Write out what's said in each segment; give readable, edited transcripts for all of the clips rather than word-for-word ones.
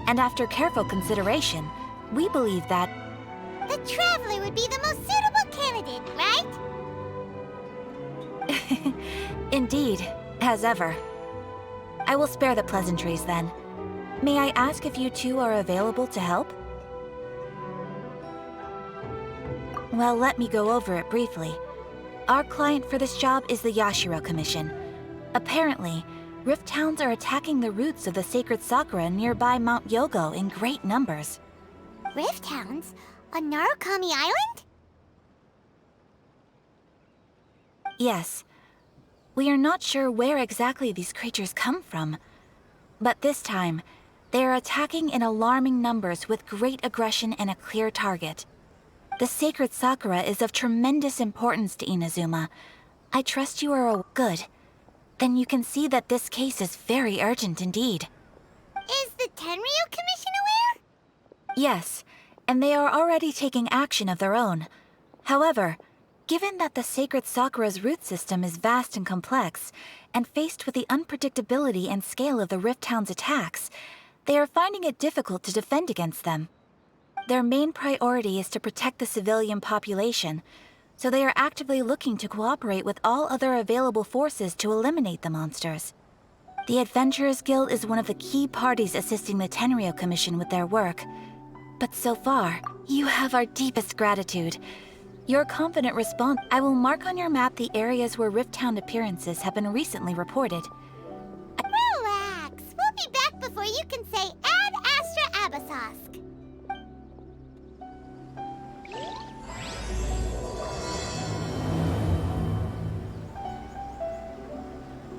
And after careful consideration, we believe that The traveler would be the most suitable candidate, right? indeed, as ever. I will spare the pleasantries then. May I ask if you two are available to help? Well, let me go over it briefly. Our client for this job is the Yashiro Commission. Apparently, Rift Towns are attacking the roots of the sacred sakura nearby Mount Yogo in great numbers. Rift Hounds? On Narukami Island? Yes. We are not sure where exactly these creatures come from. But this time, they are attacking in alarming numbers with great aggression and a clear target. The sacred sakura is of tremendous importance to Inazuma. I trust you are good. Then you can see that this case is very urgent indeed. Is the Tenryu Commission aware? Yes, and they are already taking action of their own. However, given that the sacred sakura's root system is vast and complex, and faced with the unpredictability and scale of the Rift Town's attacks, they are finding it difficult to defend against them. Their main priority is to protect the civilian population, so they are actively looking to cooperate with all other available forces to eliminate the monsters. The Adventurers Guild is one of the key parties assisting the Tenryu Commission with their work. But so far, you have our deepest gratitude. Your confident response. I will mark on your map the areas where Rift Town appearances have been recently reported. Relax. We'll be back before you can say Ad Astra Abasosk.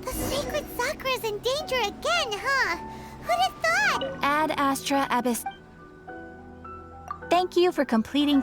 The sacred sakura's in danger again, huh? Who'd have thought? Ad Astra Abyss. Thank you for completing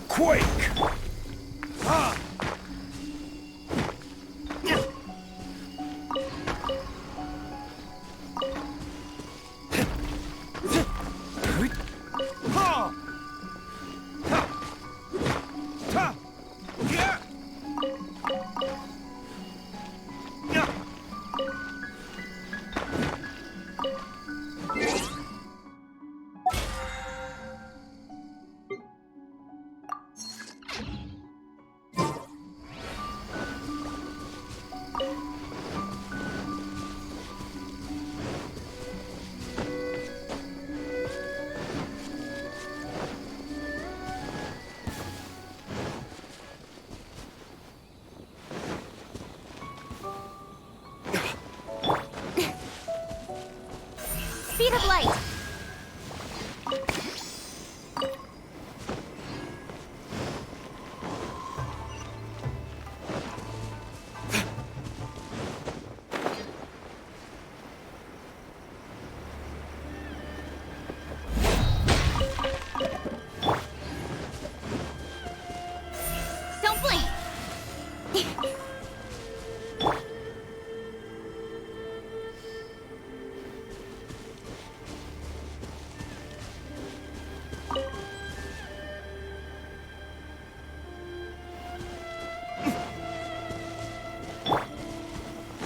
Quake! Ah! Speed of light. Don't blink.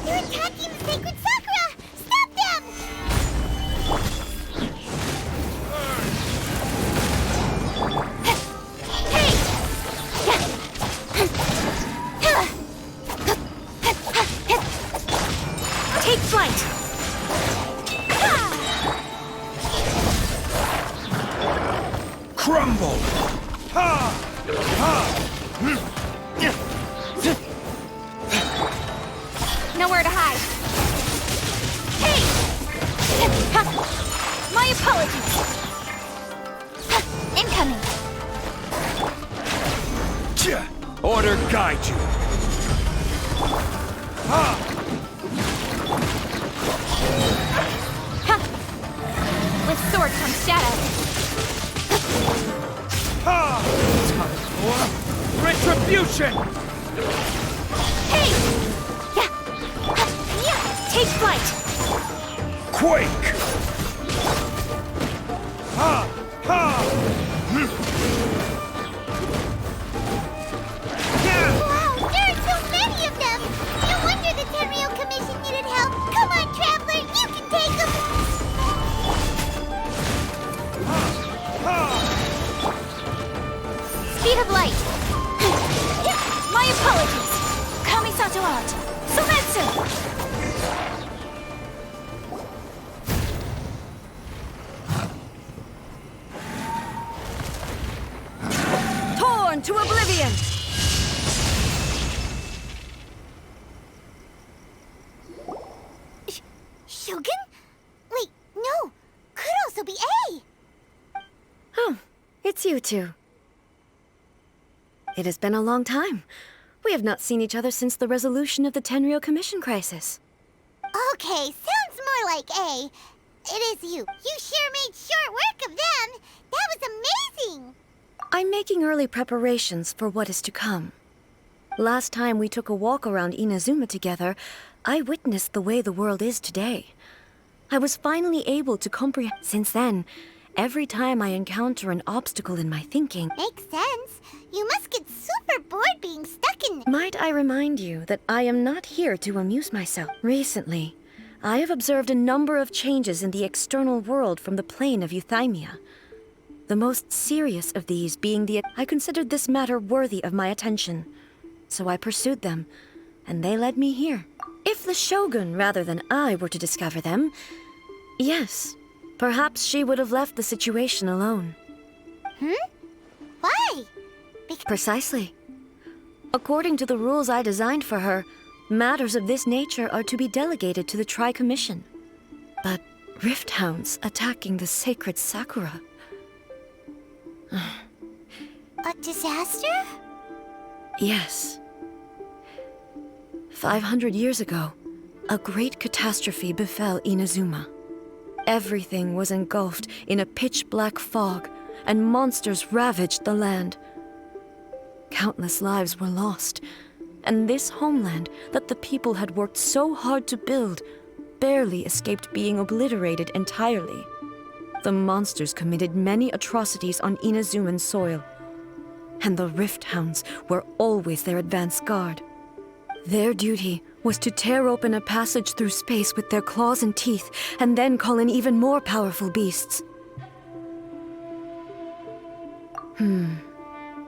They're attacking the sacred sakura! Stop them! Hey! Take flight! Crumble! Ha! Ha! Nowhere to hide. Hey! My apologies. Incoming. Order guide you. With sword comes shadow. Retribution! Hey! Take flight. Quake! Wow, there are so many of them! No wonder the Tenryou Commission needed help. Come on, Traveler, you can take them! Speed of light. My apologies. Kamisato out. Sometsu. Torn to oblivion. Shogun? Wait, no. Could also be A. Oh, it's you two. It has been a long time. We have not seen each other since the resolution of the Tenryou Commission crisis. Okay, sounds more like A. It is you. You sure made short work of them. That was amazing. I'm making early preparations for what is to come. Last time we took a walk around Inazuma together, I witnessed the way the world is today. I was finally able to comprehend. Since then, every time I encounter an obstacle in my thinking, Makes sense. You must get super bored being stuck in... might I remind you that I am not here to amuse myself. Recently, I have observed a number of changes in the external world from the plane of Euthymia. The most serious of these being I considered this matter worthy of my attention, so I pursued them, and they led me here. If the Shogun rather than I were to discover them, yes, perhaps she would have left the situation alone. Why? Precisely. According to the rules I designed for her, matters of this nature are to be delegated to the Tri-Commission. But Rift Hounds attacking the sacred Sakura... A disaster? Yes. 500 years ago, a great catastrophe befell Inazuma. Everything was engulfed in a pitch-black fog, and monsters ravaged the land. Countless lives were lost, and this homeland that the people had worked so hard to build barely escaped being obliterated entirely. The monsters committed many atrocities on Inazuman soil, and the Rift Hounds were always their advance guard. Their duty was to tear open a passage through space with their claws and teeth, and then call in even more powerful beasts.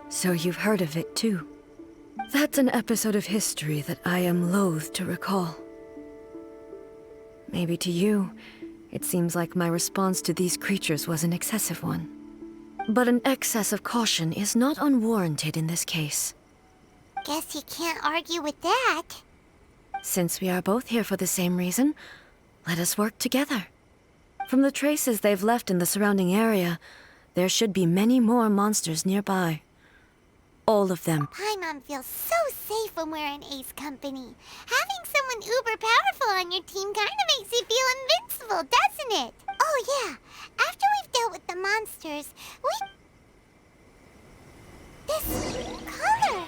So you've heard of it too. That's an episode of history that I am loath to recall. Maybe to you, it seems like my response to these creatures was an excessive one. But an excess of caution is not unwarranted in this case. Guess you can't argue with that. Since we are both here for the same reason, let us work together. From the traces they've left in the surrounding area, there should be many more monsters nearby. All of them. Paimon feels so safe when we're in Ace company. Having someone uber powerful on your team kind of makes you feel invincible, doesn't it? Oh yeah, after we've dealt with the monsters, this color!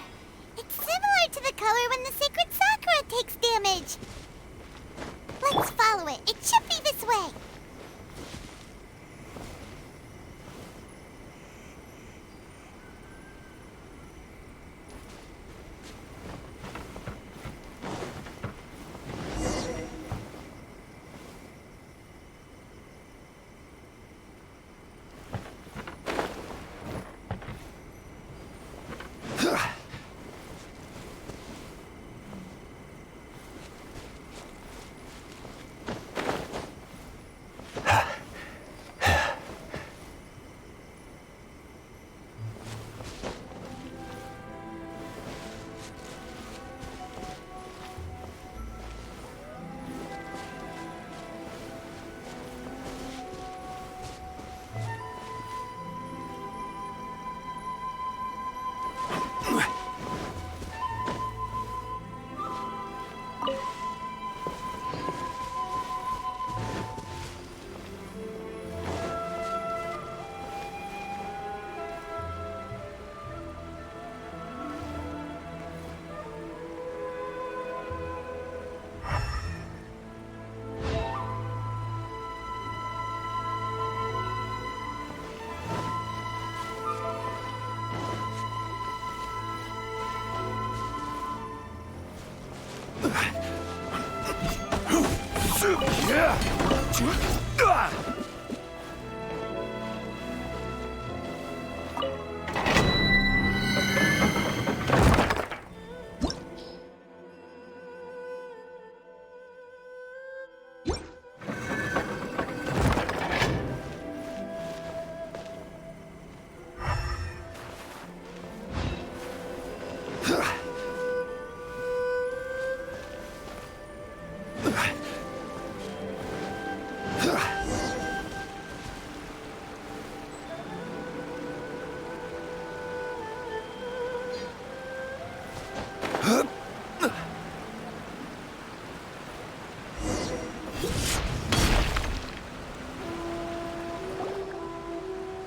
It's similar to the color when the sacred Sakura takes damage. Let's follow it. It should be this way.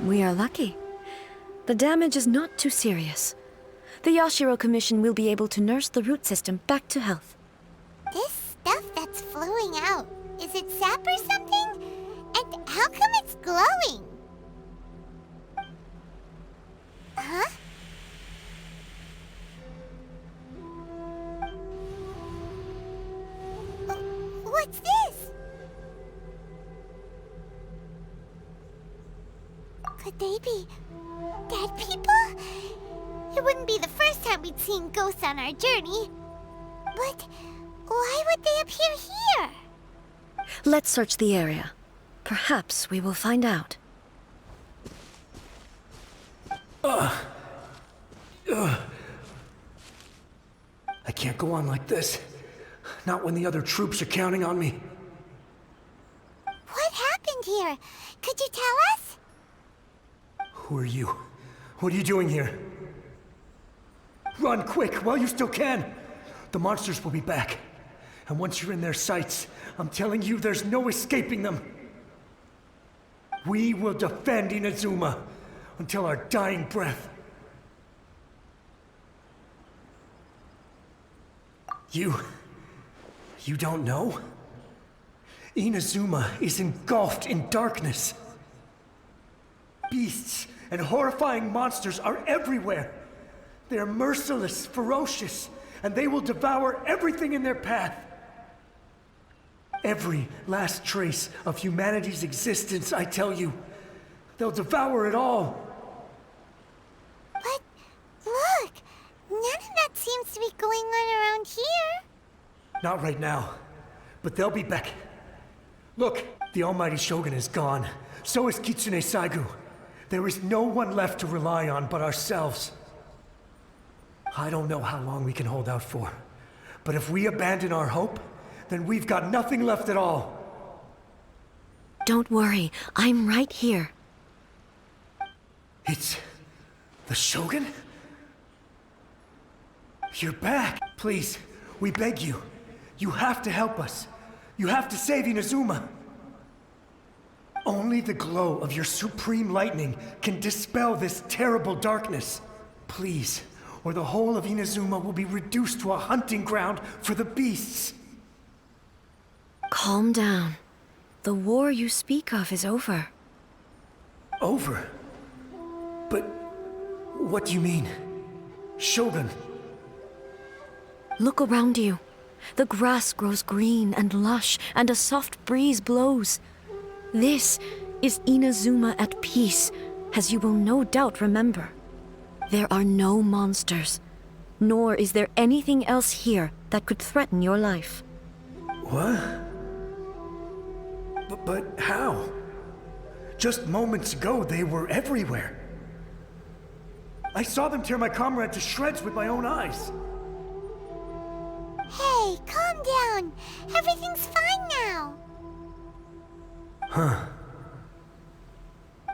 We are lucky. The damage is not too serious. The Yashiro Commission will be able to nurse the root system back to health. This stuff that's flowing out, is it sap or something? And how come it's glowing? Huh? What's this? Could they be dead people? It wouldn't be the first time we'd seen ghosts on our journey. But why would they appear here? Let's search the area. Perhaps we will find out. I can't go on like this. Not when the other troops are counting on me. What happened here? Could you tell us? Who are you? What are you doing here? Run quick while you still can. The monsters will be back. And once you're in their sights, I'm telling you there's no escaping them. We will defend Inazuma until our dying breath. You don't know? Inazuma is engulfed in darkness. Beasts and horrifying monsters are everywhere. They are merciless, ferocious, and they will devour everything in their path. Every last trace of humanity's existence, I tell you. They'll devour it all. But look, none of that seems to be going on around here. Not right now, but they'll be back. Look, the almighty Shogun is gone. So is Kitsune Saigu. There is no one left to rely on but ourselves. I don't know how long we can hold out for, but if we abandon our hope, then we've got nothing left at all. Don't worry, I'm right here. It's the Shogun? You're back. Please, we beg you. You have to help us. You have to save Inazuma. Only the glow of your supreme lightning can dispel this terrible darkness. Please, or the whole of Inazuma will be reduced to a hunting ground for the beasts. Calm down. The war you speak of is over. Over? But what do you mean? Shogun? Look around you. The grass grows green and lush, and a soft breeze blows. This is Inazuma at peace, as you will no doubt remember. There are no monsters, nor is there anything else here that could threaten your life. What? But how? Just moments ago, they were everywhere. I saw them tear my comrade to shreds with my own eyes. Hey, calm down. Everything's fine now. Huh.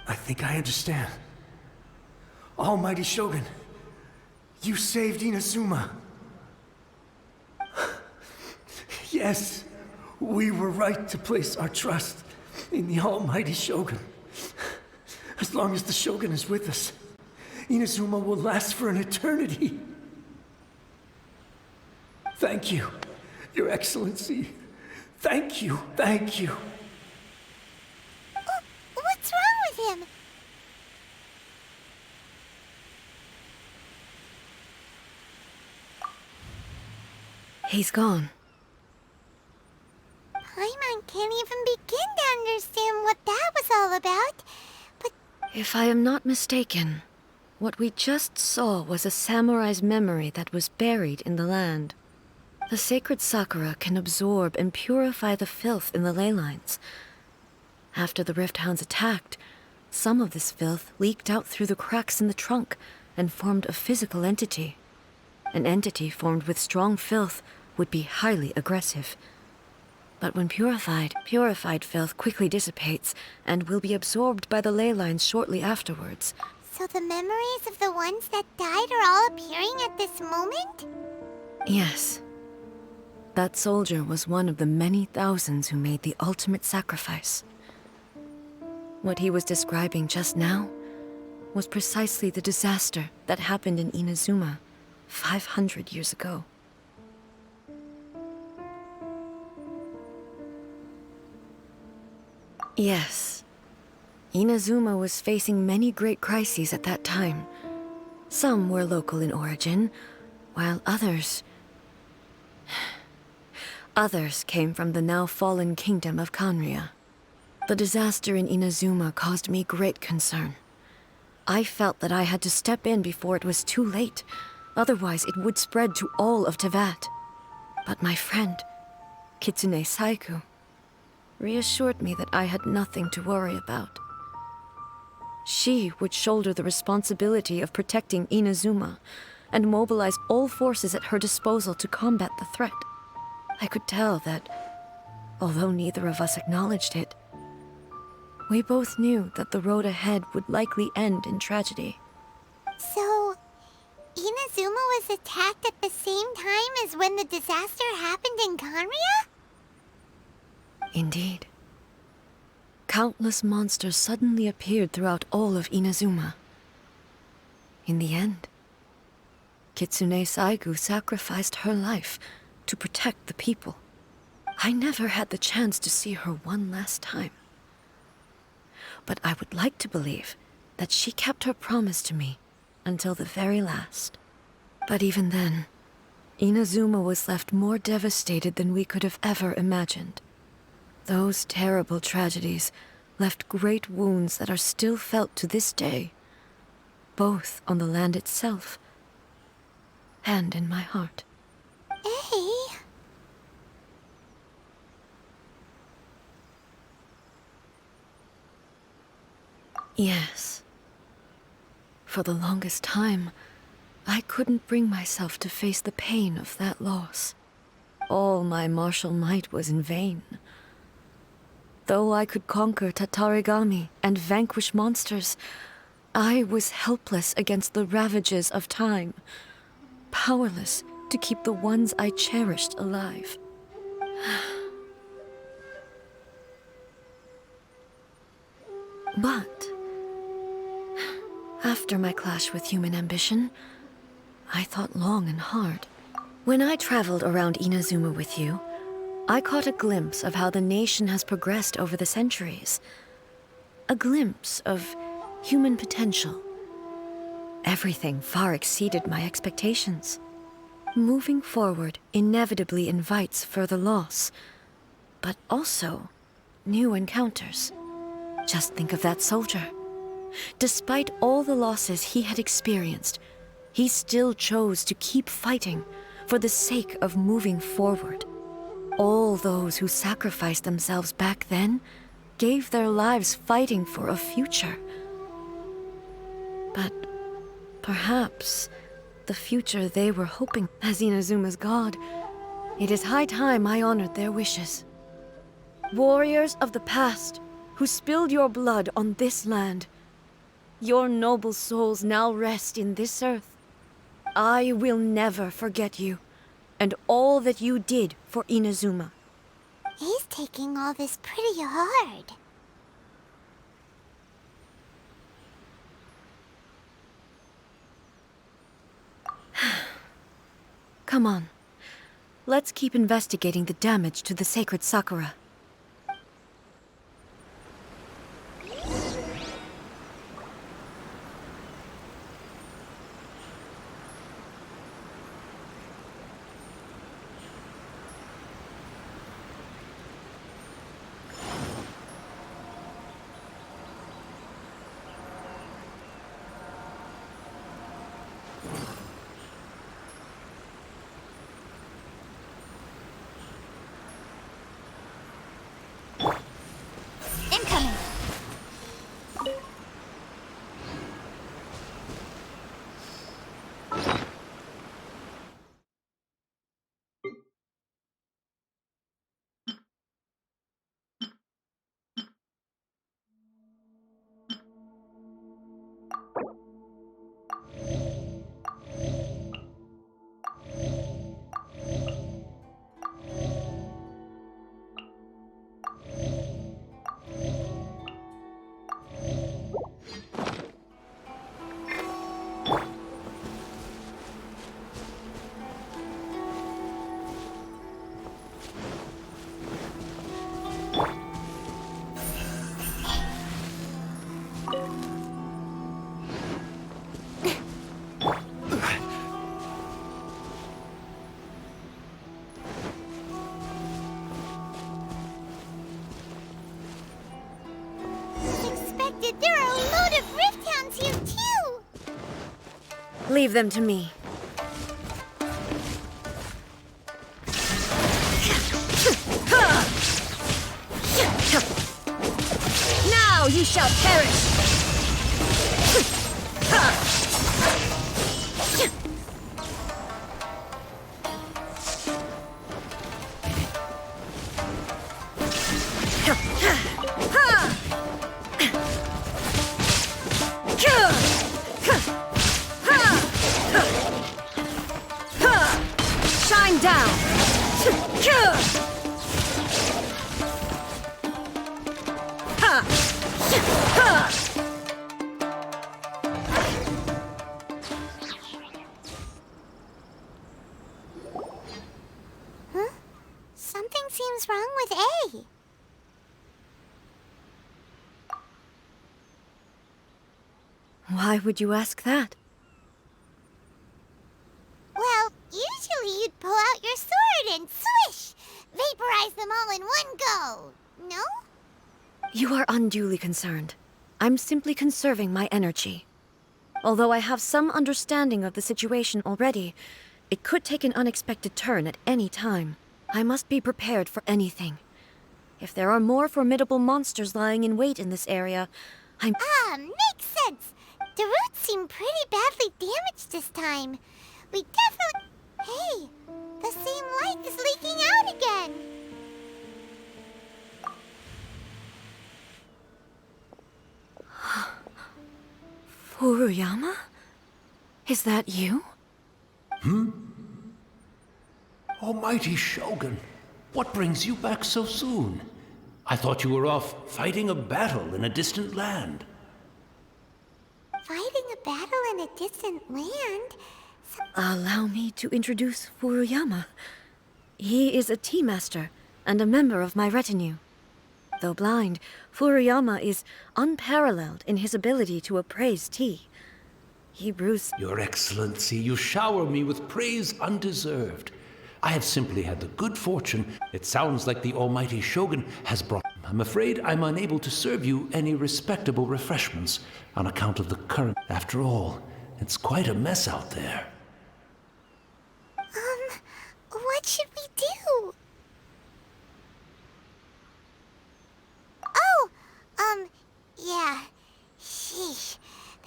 I think I understand. Almighty Shogun, you saved Inazuma. Yes, we were right to place our trust in the almighty Shogun. As long as the Shogun is with us, Inazuma will last for an eternity. Thank you, Your Excellency. Thank you, thank you. Oh, what's wrong with him? He's gone. Paimon can't even begin to understand what that was all about. But If I am not mistaken, what we just saw was a samurai's memory that was buried in the land. The sacred sakura can absorb and purify the filth in the ley lines. After the Rift Hounds attacked, some of this filth leaked out through the cracks in the trunk and formed a physical entity. An entity formed with strong filth would be highly aggressive. But when purified filth quickly dissipates and will be absorbed by the ley lines shortly afterwards. so the memories of the ones that died are all appearing at this moment? Yes. That soldier was one of the many thousands who made the ultimate sacrifice. What he was describing just now was precisely the disaster that happened in Inazuma 500 years ago. Yes. Inazuma was facing many great crises at that time. Some were local in origin, while others came from the now fallen kingdom of Kanria. The disaster in Inazuma caused me great concern. I felt that I had to step in before it was too late, otherwise it would spread to all of Teyvat. But my friend, Kitsune Saiku, reassured me that I had nothing to worry about. She would shoulder the responsibility of protecting Inazuma and mobilize all forces at her disposal to combat the threat. I could tell that, although neither of us acknowledged it, we both knew that the road ahead would likely end in tragedy. So, Inazuma was attacked at the same time as when the disaster happened in Kanria? Indeed. Countless monsters suddenly appeared throughout all of Inazuma. In the end, Kitsune Saigu sacrificed her life to protect the people. I never had the chance to see her one last time. But I would like to believe that she kept her promise to me until the very last. But even then, Inazuma was left more devastated than we could have ever imagined. Those terrible tragedies left great wounds that are still felt to this day, both on the land itself and in my heart. Hey. Yes. For the longest time, I couldn't bring myself to face the pain of that loss. All my martial might was in vain. Though I could conquer Tatarigami and vanquish monsters, I was helpless against the ravages of time, powerless to keep the ones I cherished alive. But after my clash with human ambition, I thought long and hard. When I traveled around Inazuma with you, I caught a glimpse of how the nation has progressed over the centuries. A glimpse of human potential. Everything far exceeded my expectations. Moving forward inevitably invites further loss, but also new encounters. Just think of that soldier. Despite all the losses he had experienced, he still chose to keep fighting for the sake of moving forward. All those who sacrificed themselves back then gave their lives fighting for a future. But perhaps the future they were hoping as Inazuma's god, it is high time I honored their wishes. Warriors of the past who spilled your blood on this land, your noble souls now rest in this earth. I will never forget you, and all that you did for Inazuma. He's taking all this pretty hard. Come on. Let's keep investigating the damage to the sacred Sakura. Incoming! There are a load of rift hounds here too! Leave them to me. Now you shall perish! Shine down! Huh? Something seems wrong with A. Why would you ask that? Well, usually you'd pull out your sword and swish! Vaporize them all in one go! No? You are unduly concerned. I'm simply conserving my energy. Although I have some understanding of the situation already, it could take an unexpected turn at any time. I must be prepared for anything. If there are more formidable monsters lying in wait in this area, Makes sense! The roots seem pretty badly damaged this time. We definitely... Hey! The same light is leaking out again! Furuyama? Is that you? Almighty Shogun, what brings you back so soon? I thought you were off fighting a battle in a distant land. Fighting a battle in a distant land? Allow me to introduce Furuyama. He is a tea master and a member of my retinue. Though blind, Furuyama is unparalleled in his ability to appraise tea. He brews... Your Excellency, you shower me with praise undeserved. I have simply had the good fortune. It sounds like the Almighty Shogun has brought... I'm afraid I'm unable to serve you any respectable refreshments on account of the current... After all, it's quite a mess out there. What should we do? Oh, yeah. Sheesh.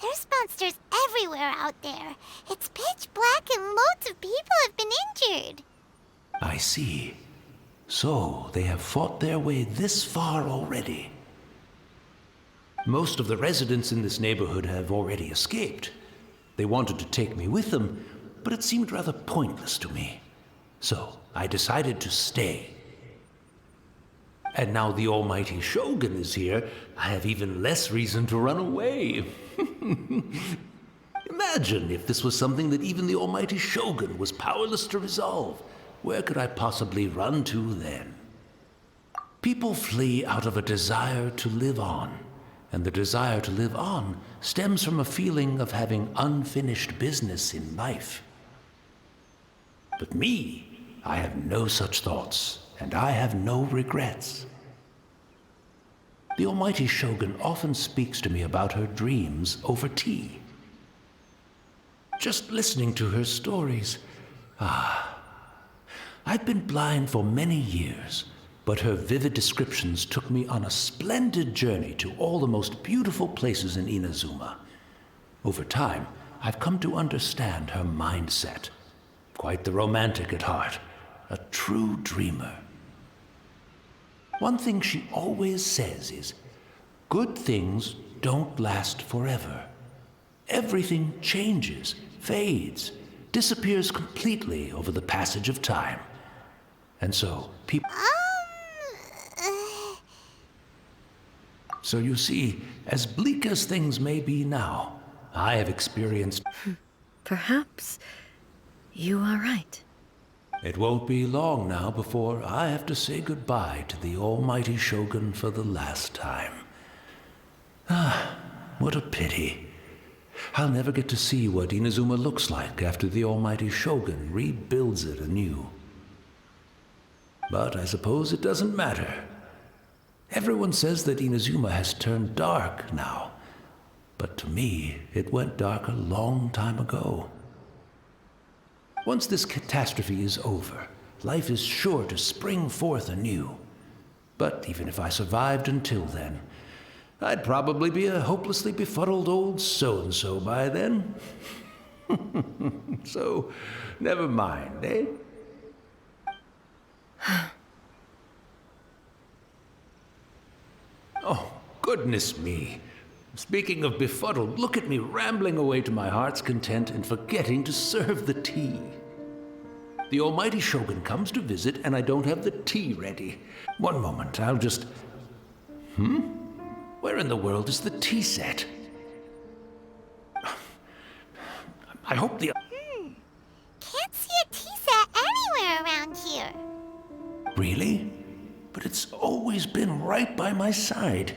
There's monsters everywhere out there. It's pitch black and loads of people have been injured. I see. So, they have fought their way this far already. Most of the residents in this neighborhood have already escaped. They wanted to take me with them, but it seemed rather pointless to me. So I decided to stay. And now the almighty Shogun is here, I have even less reason to run away. Imagine if this was something that even the almighty Shogun was powerless to resolve. Where could I possibly run to then? People flee out of a desire to live on, and the desire to live on stems from a feeling of having unfinished business in life. But me, I have no such thoughts, and I have no regrets. The almighty Shogun often speaks to me about her dreams over tea. Just listening to her stories, I've been blind for many years, but her vivid descriptions took me on a splendid journey to all the most beautiful places in Inazuma. Over time, I've come to understand her mindset. Quite the romantic at heart, a true dreamer. One thing she always says is, good things don't last forever. Everything changes, fades, disappears completely over the passage of time. And so, people... So you see, as bleak as things may be now, I have experienced... Perhaps you are right. It won't be long now before I have to say goodbye to the almighty Shogun for the last time. What a pity. I'll never get to see what Inazuma looks like after the almighty Shogun rebuilds it anew. But I suppose it doesn't matter. Everyone says that Inazuma has turned dark now, but to me, it went dark a long time ago. Once this catastrophe is over, life is sure to spring forth anew. But even if I survived until then, I'd probably be a hopelessly befuddled old so-and-so by then. So, never mind, eh? Oh, goodness me. Speaking of befuddled, look at me rambling away to my heart's content and forgetting to serve the tea. The almighty Shogun comes to visit and I don't have the tea ready. One moment, I'll just... Where in the world is the tea set? I hope the... Can't see a tea set anywhere around here. Really? But it's always been right by my side.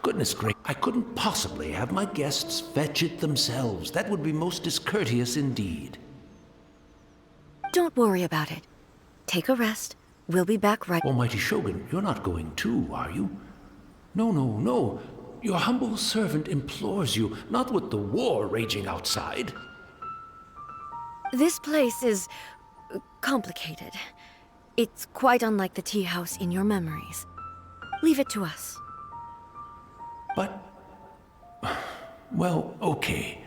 Goodness gracious, I couldn't possibly have my guests fetch it themselves. That would be most discourteous indeed. Don't worry about it. Take a rest. We'll be back right... Almighty Shogun, you're not going too, are you? No, no, no. Your humble servant implores you, not with the war raging outside. This place is... complicated. It's quite unlike the tea house in your memories. Leave it to us. But... Well, okay.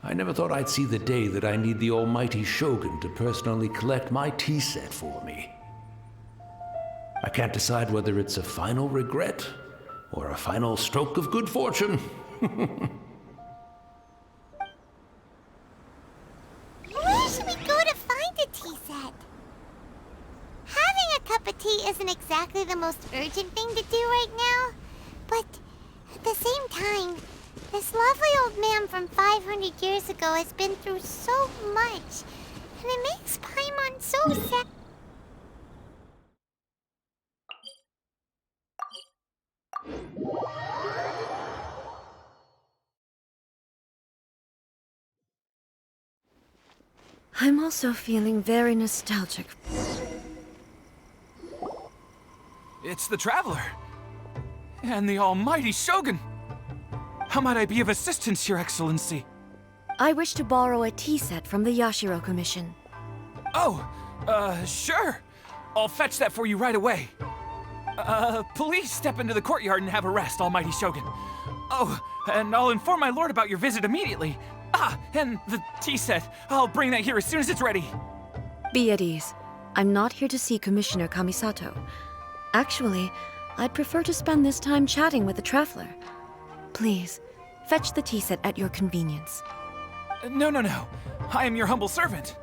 I never thought I'd see the day that I need the almighty Shogun to personally collect my tea set for me. I can't decide whether it's a final regret or a final stroke of good fortune. Where should we go to find a tea set? Having a cup of tea isn't exactly the most urgent thing to do right now, but at the same time, this lovely old man from 500 years ago has been through so much, and it makes Paimon so sad. I'm also feeling very nostalgic. It's the Traveler! And the almighty Shogun! How might I be of assistance, Your Excellency? I wish to borrow a tea set from the Yashiro Commission. Oh, sure. I'll fetch that for you right away. Please step into the courtyard and have a rest, almighty Shogun. Oh, and I'll inform my lord about your visit immediately. Ah, and the tea set. I'll bring that here as soon as it's ready. Be at ease. I'm not here to see Commissioner Kamisato. Actually, I'd prefer to spend this time chatting with the Traveler. Please, fetch the tea set at your convenience. No. I am your humble servant.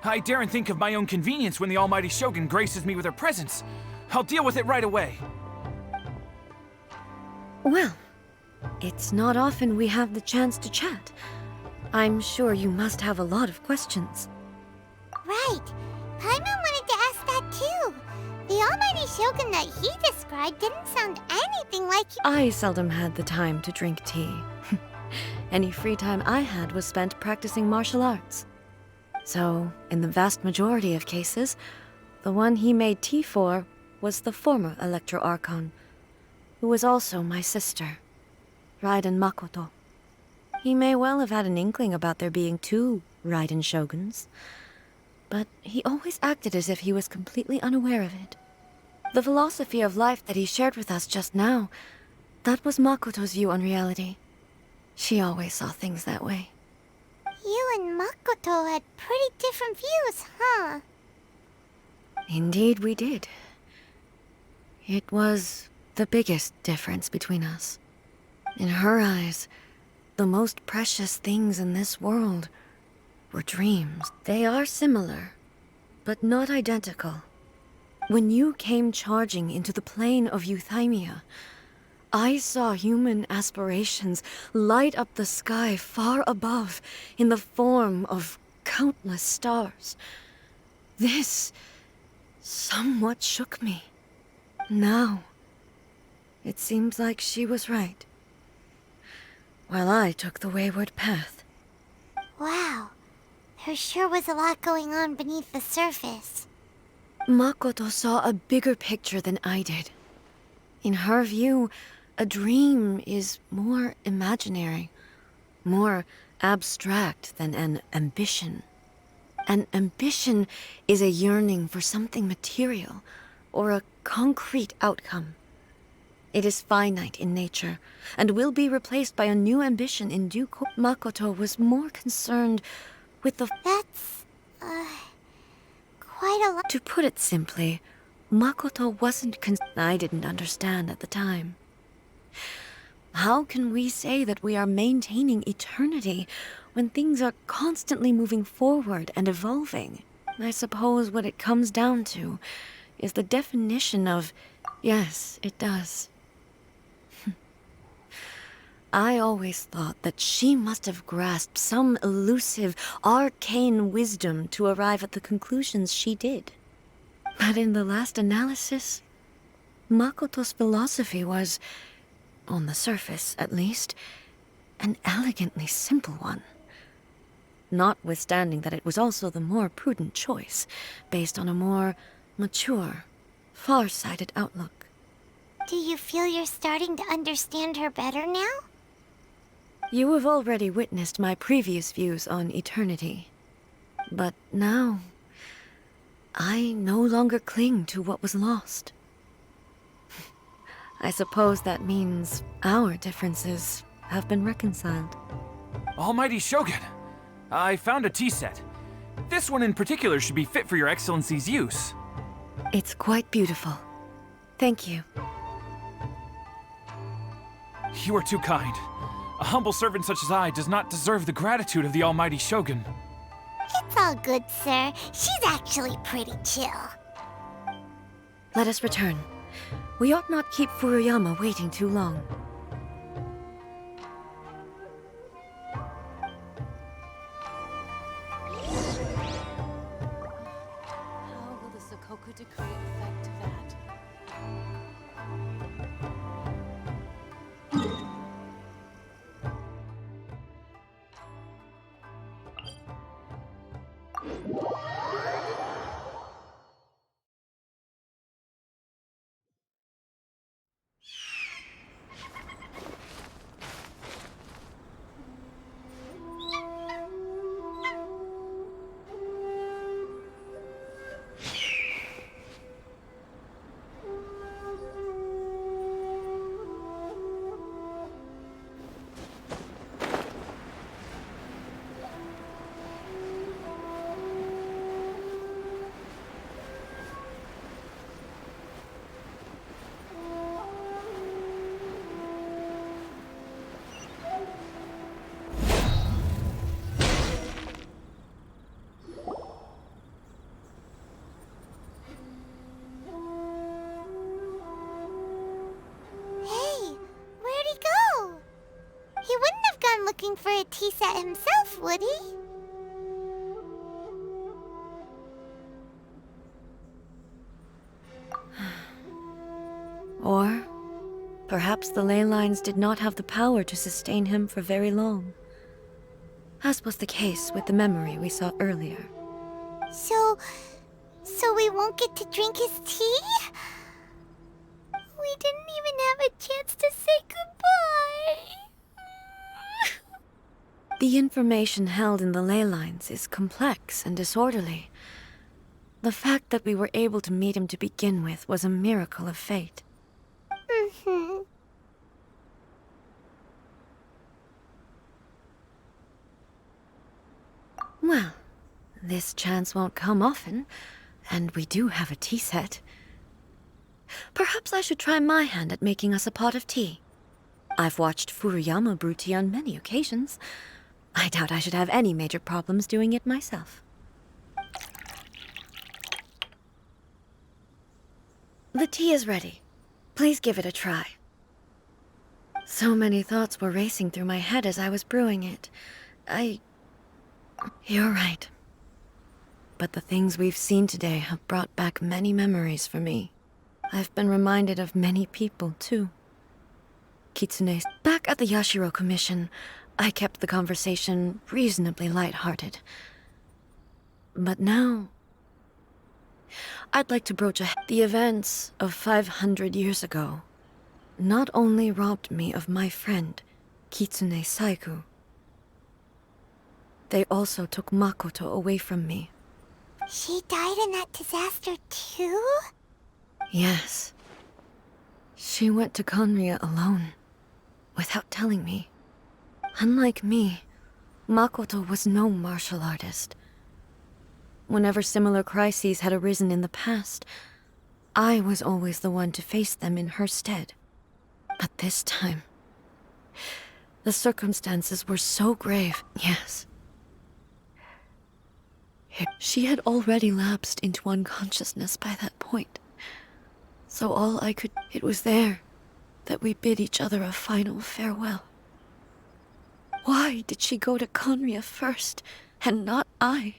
I daren't think of my own convenience when the almighty Shogun graces me with her presence. I'll deal with it right away. Well, it's not often we have the chance to chat. I'm sure you must have a lot of questions. Right. Paimon wanted to ask that too. The almighty Shogun that he described didn't sound anything like you. I seldom had the time to drink tea. Any free time I had was spent practicing martial arts. So, in the vast majority of cases, the one he made tea for was the former Electro Archon, who was also my sister, Raiden Makoto. He may well have had an inkling about there being two Raiden Shoguns, but he always acted as if he was completely unaware of it. The philosophy of life that he shared with us just now, that was Makoto's view on reality. She always saw things that way. You and Makoto had pretty different views, huh? Indeed we did. It was the biggest difference between us. In her eyes, the most precious things in this world were dreams. They are similar, but not identical. When you came charging into the plane of Euthymia, I saw human aspirations light up the sky far above in the form of countless stars. This somewhat shook me. Now, it seems like she was right, while I took the wayward path. Wow. There sure was a lot going on beneath the surface. Makoto saw a bigger picture than I did. In her view, a dream is more imaginary, more abstract than an ambition. An ambition is a yearning for something material or a concrete outcome. It is finite in nature and will be replaced by a new ambition in due course. Makoto was more concerned with the... That's, quite a lot. To put it simply, Makoto wasn't I didn't understand at the time. How can we say that we are maintaining eternity when things are constantly moving forward and evolving? I suppose what it comes down to is the definition of, yes, it does. I always thought that she must have grasped some elusive, arcane wisdom to arrive at the conclusions she did. But in the last analysis, Makoto's philosophy was, on the surface at least, an elegantly simple one. Notwithstanding that it was also the more prudent choice, based on a more mature, far-sighted outlook. Do you feel you're starting to understand her better now? You have already witnessed my previous views on eternity. But now, I no longer cling to what was lost. I suppose that means our differences have been reconciled. Almighty Shogun, I found a tea set. This one in particular should be fit for your Excellency's use. It's quite beautiful. Thank you. You are too kind. A humble servant such as I does not deserve the gratitude of the Almighty Shogun. It's all good, sir. She's actually pretty chill. Let us return. We ought not keep Furuyama waiting too long. How will the Sokoku decree affect that? tea set himself, would he? Or perhaps the ley lines did not have the power to sustain him for very long, as was the case with the memory we saw earlier. So we won't get to drink his tea? We didn't even have a chance to say goodbye. The information held in the ley lines is complex and disorderly. The fact that we were able to meet him to begin with was a miracle of fate. Well, this chance won't come often, and we do have a tea set. Perhaps I should try my hand at making us a pot of tea. I've watched Furuyama brew tea on many occasions. I doubt I should have any major problems doing it myself. The tea is ready. Please give it a try. So many thoughts were racing through my head as I was brewing it. You're right. But the things we've seen today have brought back many memories for me. I've been reminded of many people, too. Kitsune's back at the Yashiro Commission, I kept the conversation reasonably light-hearted. But now, I'd like to broach the events of 500 years ago not only robbed me of my friend, Kitsune Saigu, they also took Makoto away from me. She died in that disaster too? Yes. She went to Conria alone, without telling me. Unlike me, Makoto was no martial artist. Whenever similar crises had arisen in the past, I was always the one to face them in her stead. But this time, the circumstances were so grave, yes. She had already lapsed into unconsciousness by that point. So all I could... It was there that we bid each other a final farewell. Why did she go to Conria first, and not I?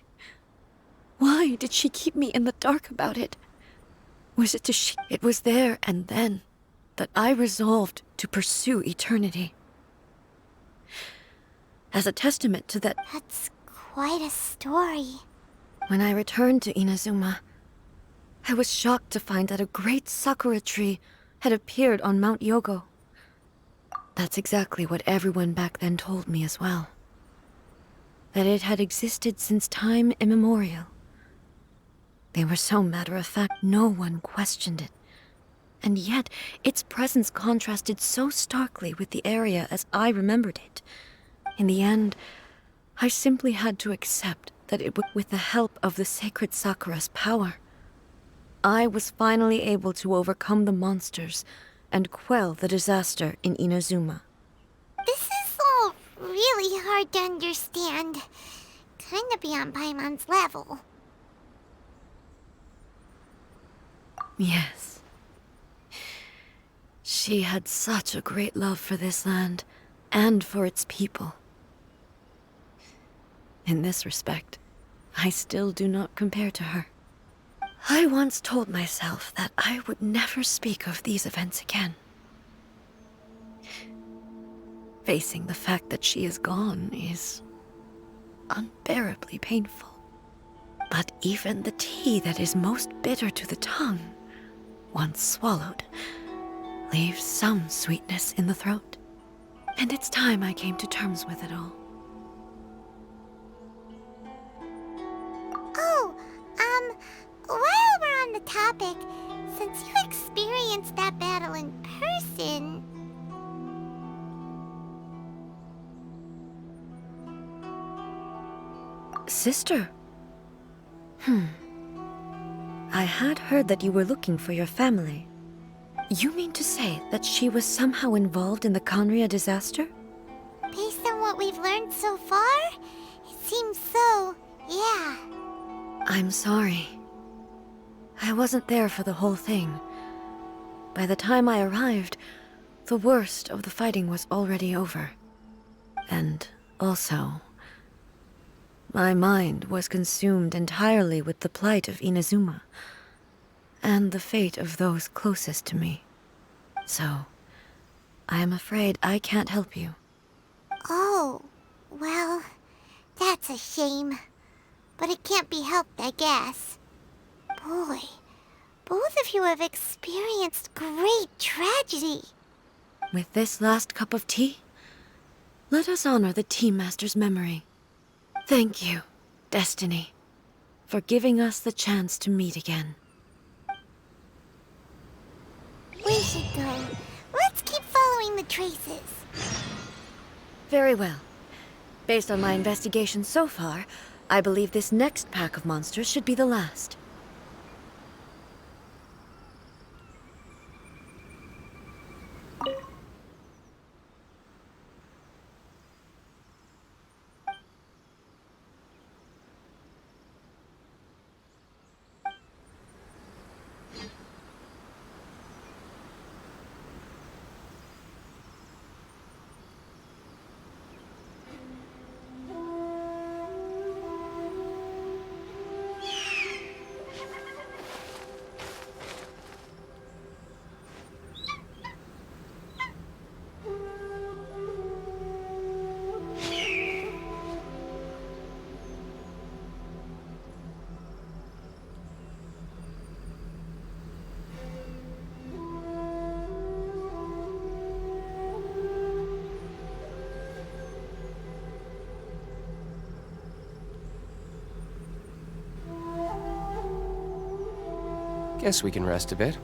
Why did she keep me in the dark about it? Was it to It was there and then that I resolved to pursue eternity. As a testament to that... That's quite a story. When I returned to Inazuma, I was shocked to find that a great sakura tree had appeared on Mount Yogo. That's exactly what everyone back then told me as well. That it had existed since time immemorial. They were so matter-of-fact, no one questioned it. And yet, its presence contrasted so starkly with the area as I remembered it. In the end, I simply had to accept that it would, with the help of the sacred Sakura's power, I was finally able to overcome the monsters and quell the disaster in Inazuma. This is all really hard to understand. Kinda beyond Paimon's level. Yes. She had such a great love for this land, and for its people. In this respect, I still do not compare to her. I once told myself that I would never speak of these events again. Facing the fact that she is gone is unbearably painful. But even the tea that is most bitter to the tongue, once swallowed, leaves some sweetness in the throat. And it's time I came to terms with it all. Oh, while we're on the topic, since you experienced that battle in person... Sister? I had heard that you were looking for your family. You mean to say that she was somehow involved in the Conria disaster? Based on what we've learned so far, it seems so, yeah. I'm sorry. I wasn't there for the whole thing. By the time I arrived, the worst of the fighting was already over. And Also, my mind was consumed entirely with the plight of Inazuma and the fate of those closest to me. So, I am afraid I can't help you. Oh, well, that's a shame. But it can't be helped, I guess. Boy, both of you have experienced great tragedy. With this last cup of tea, let us honor the Tea Master's memory. Thank you, Destiny, for giving us the chance to meet again. We should go. Let's keep following the traces. Very well. Based on my investigation so far, I believe this next pack of monsters should be the last. Guess we can rest a bit.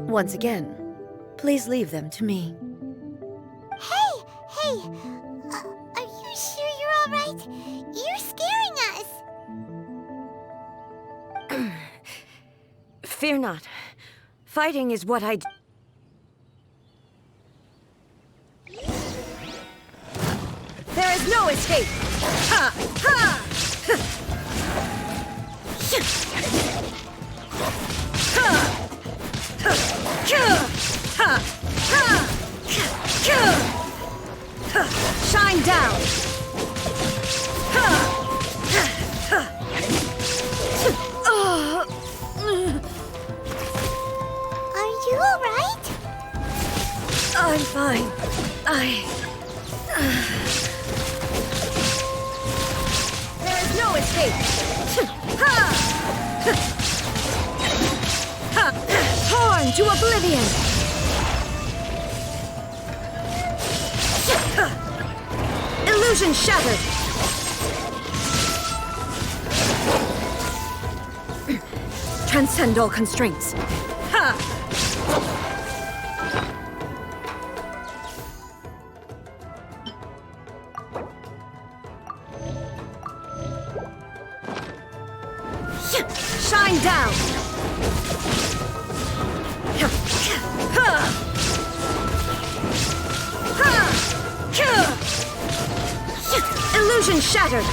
Once again, please leave them to me. Hey! Are you sure you're all right? You're scaring us! Fear not. Fighting is what I do. There is no escape! Ha! Ha! Shine down! Are you all right? I'm fine. There is no escape! Torn to oblivion! Illusion shattered! Transcend all constraints. down! Illusion shattered!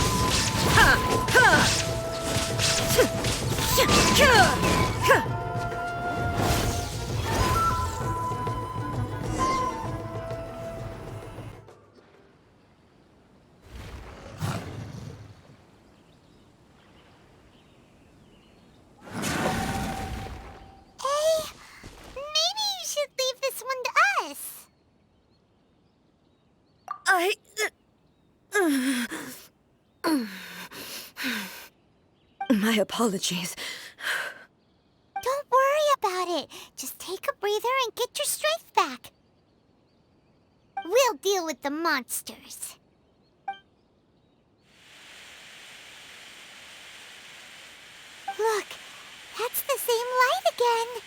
Maybe you should leave this one to us. My apologies. Don't worry about it. Just take a breather and get your strength back. We'll deal with the monsters. Look, that's the same light again.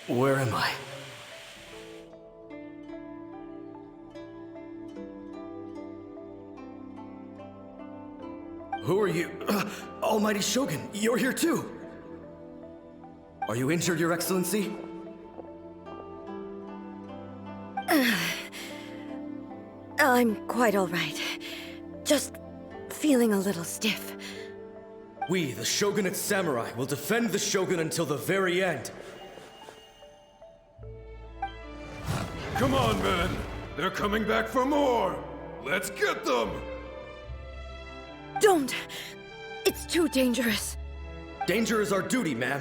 Where am I? Who are you? Almighty Shogun, you're here too! Are you injured, Your Excellency? I'm quite all right. Just feeling a little stiff. We, the Shogunate Samurai, will defend the Shogun until the very end. Come on, men! They're coming back for more! Let's get them! Don't! It's too dangerous. Danger is our duty, ma'am.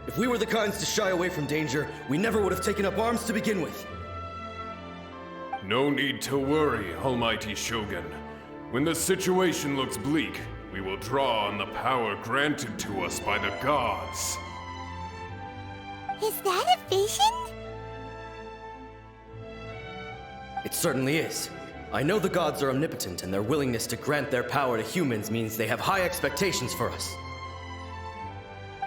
If we were the kinds to shy away from danger, we never would have taken up arms to begin with. No need to worry, Almighty Shogun. When the situation looks bleak, we will draw on the power granted to us by the gods. Is that a vision? It certainly is. I know the gods are omnipotent, and their willingness to grant their power to humans means they have high expectations for us.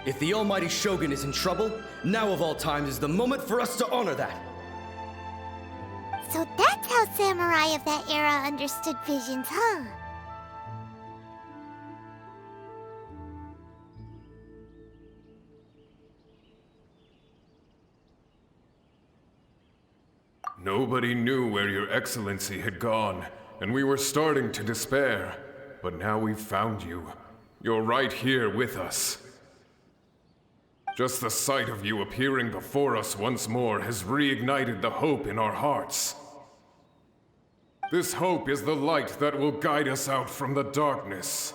If the Almighty Shogun is in trouble, now of all times is the moment for us to honor that. So that's how samurai of that era understood visions, huh? Nobody knew where Your Excellency had gone, and we were starting to despair. But now we've found you. You're right here with us. Just the sight of you appearing before us once more has reignited the hope in our hearts. This hope is the light that will guide us out from the darkness.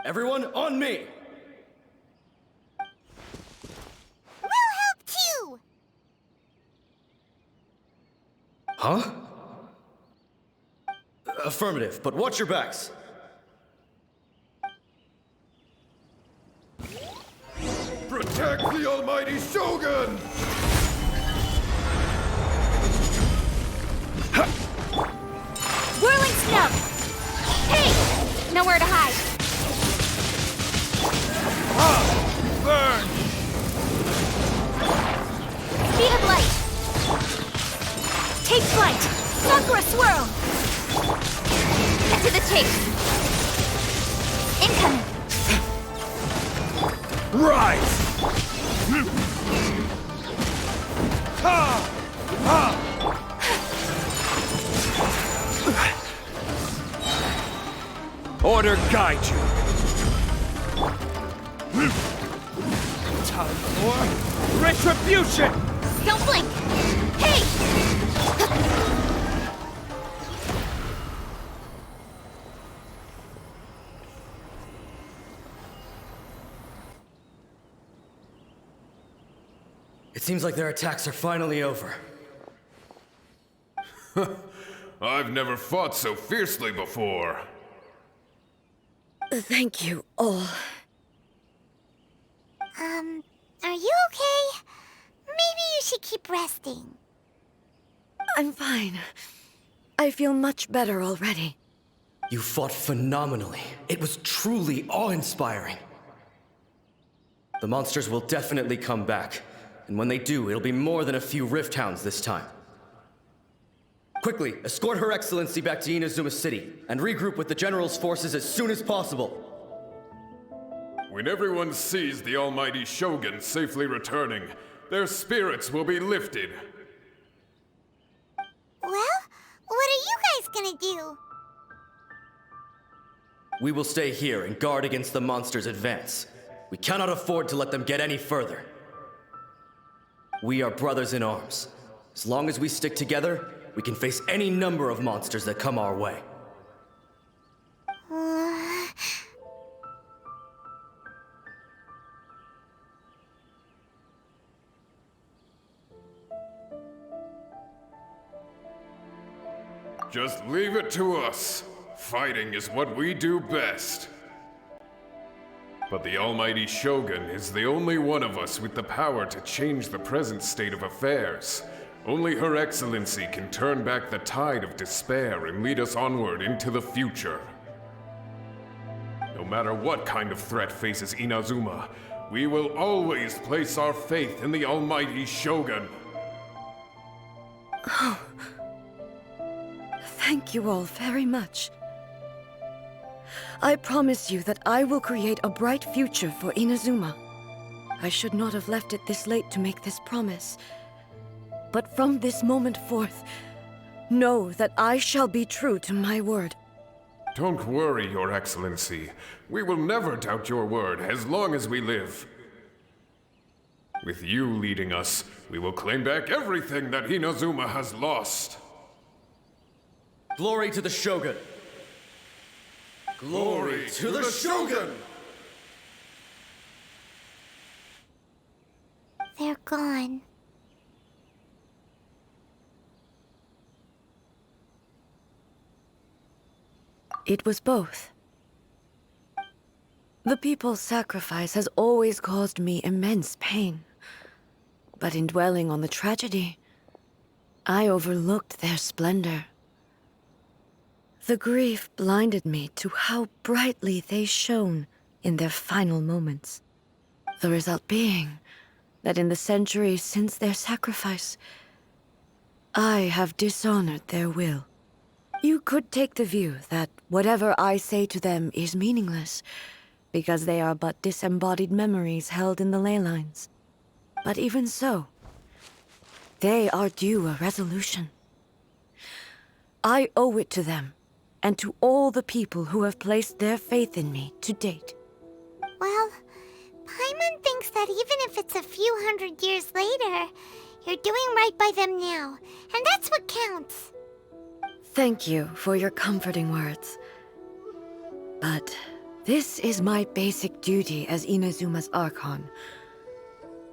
Everyone, on me! We'll help too! Huh? Affirmative, but watch your backs. Protect the Almighty Shogun! Whirling snub! Hey! Nowhere to hide. Burn! Speed of light! Take flight! Sakura swirl! Into the chase! Incoming! Rise! Ha! Ha! Order guide you. Time for retribution! Don't blink! Hey! It seems like their attacks are finally over. I've never fought so fiercely before. Thank you all. Are you okay? Maybe you should keep resting. I'm fine. I feel much better already. You fought phenomenally. It was truly awe-inspiring. The monsters will definitely come back, And when they do, it'll be more than a few Rift Hounds this time. Quickly, escort Her Excellency back to Inazuma City, and regroup with the General's forces as soon as possible. When everyone sees the almighty Shogun safely returning, their spirits will be lifted. Well, what are you guys gonna do? We will stay here and guard against the monster's advance. We cannot afford to let them get any further. We are brothers in arms. As long as we stick together, we can face any number of monsters that come our way. Just leave it to us. Fighting is what we do best. But the almighty Shogun is the only one of us with the power to change the present state of affairs. Only Her Excellency can turn back the tide of despair and lead us onward into the future. No matter what kind of threat faces Inazuma, we will always place our faith in the almighty Shogun. Oh. Thank you all very much. I promise you that I will create a bright future for Inazuma. I should not have left it this late to make this promise. But from this moment forth, know that I shall be true to my word. Don't worry, Your Excellency. We will never doubt your word as long as we live. With you leading us, we will claim back everything that Inazuma has lost. Glory to the Shogun! Glory to the Shogun! They're gone. It was both. The people's sacrifice has always caused me immense pain. But in dwelling on the tragedy, I overlooked their splendor. The grief blinded me to how brightly they shone in their final moments. The result being that in the centuries since their sacrifice, I have dishonored their will. You could take the view that whatever I say to them is meaningless, because they are but disembodied memories held in the ley lines. But even so, they are due a resolution. I owe it to them, and to all the people who have placed their faith in me to date. Well, Paimon thinks that even if it's a few hundred years later, you're doing right by them now, and that's what counts. Thank you for your comforting words. But this is my basic duty as Inazuma's Archon,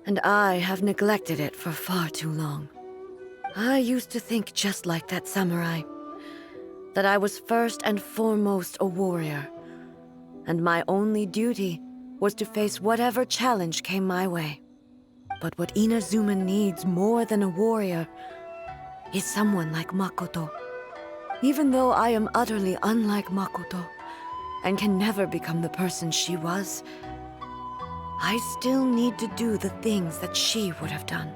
and I have neglected it for far too long. I used to think just like that samurai, that I was first and foremost a warrior, and my only duty was to face whatever challenge came my way. But what Inazuma needs more than a warrior is someone like Makoto. Even though I am utterly unlike Makoto, and can never become the person she was, I still need to do the things that she would have done.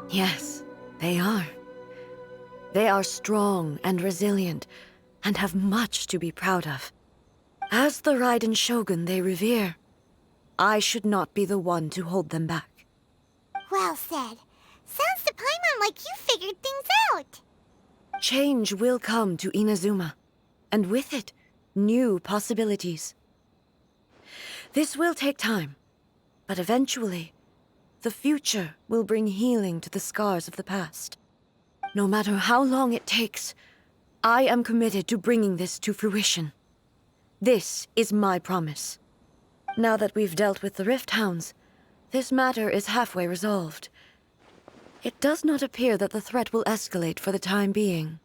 Yes, they are. They are strong and resilient, and have much to be proud of. As the Raiden Shogun they revere, I should not be the one to hold them back. Well said. Sounds to Paimon like you figured things out. Change will come to Inazuma, and with it, new possibilities. This will take time, but eventually, the future will bring healing to the scars of the past. No matter how long it takes, I am committed to bringing this to fruition. This is my promise. Now that we've dealt with the Rift Hounds, this matter is halfway resolved. It does not appear that the threat will escalate for the time being.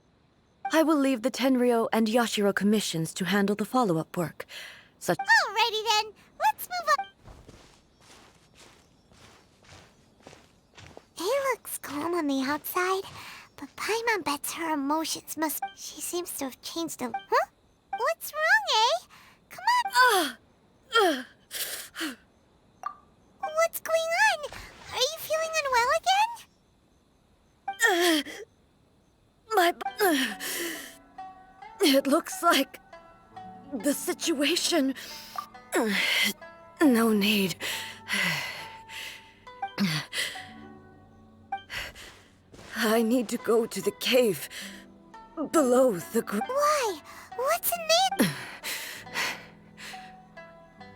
I will leave the Tenryo and Yashiro commissions to handle the follow-up work, such— Alrighty then, let's move on. He looks calm on the outside, but Paimon bets her emotions must— She seems to have changed a— Huh? What's wrong, eh? Come on. What's going on? Are you feeling unwell again? It looks like the situation. No need. I need to go to the cave below the Why? What's in there?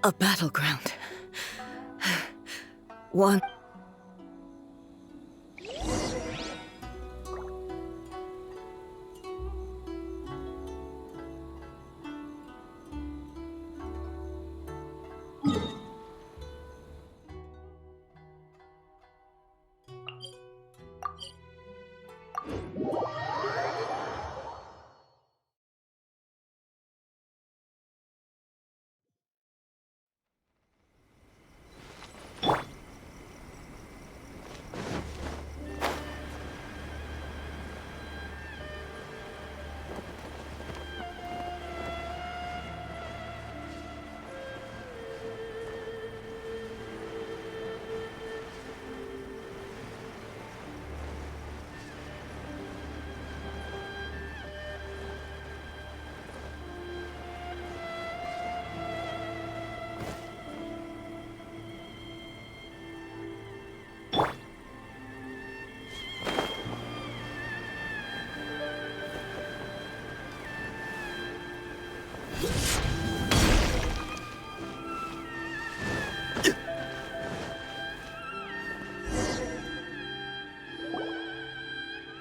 A battleground. One.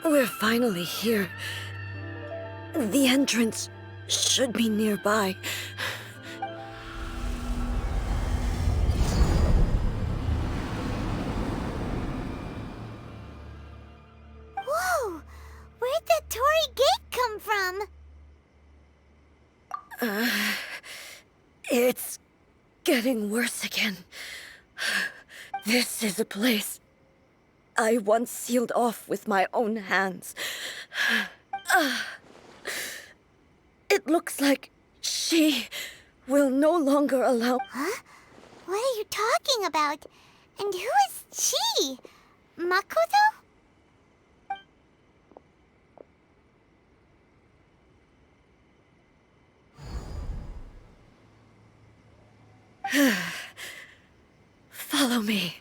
We're finally here. The entrance should be nearby. Whoa! Where'd that Torii gate come from? It's getting worse again. This is a place I once sealed off with my own hands. It looks like she will no longer allow... Huh? What are you talking about? And who is she? Makoto? Follow me.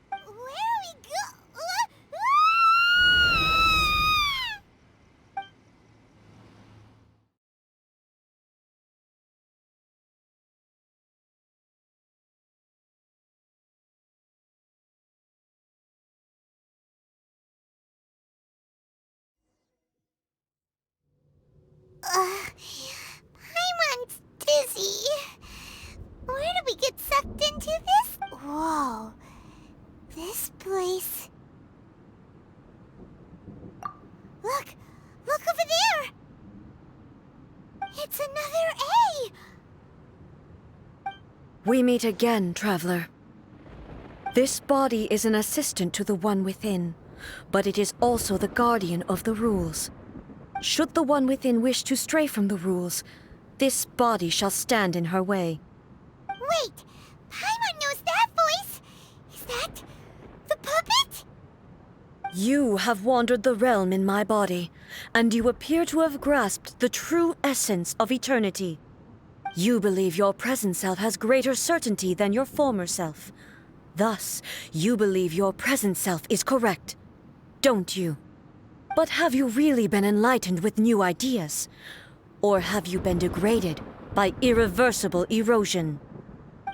Where are we go? Paimon's dizzy. Where did we get sucked into this? Whoa. This place... Look! Look over there! It's another A! We meet again, traveler. This body is an assistant to the one within, but it is also the guardian of the rules. Should the one within wish to stray from the rules, this body shall stand in her way. Wait! Paimon knows that voice! Is that... the puppet? You have wandered the realm in my body, and you appear to have grasped the true essence of eternity. You believe your present self has greater certainty than your former self. Thus, you believe your present self is correct, don't you? But have you really been enlightened with new ideas? Or have you been degraded by irreversible erosion?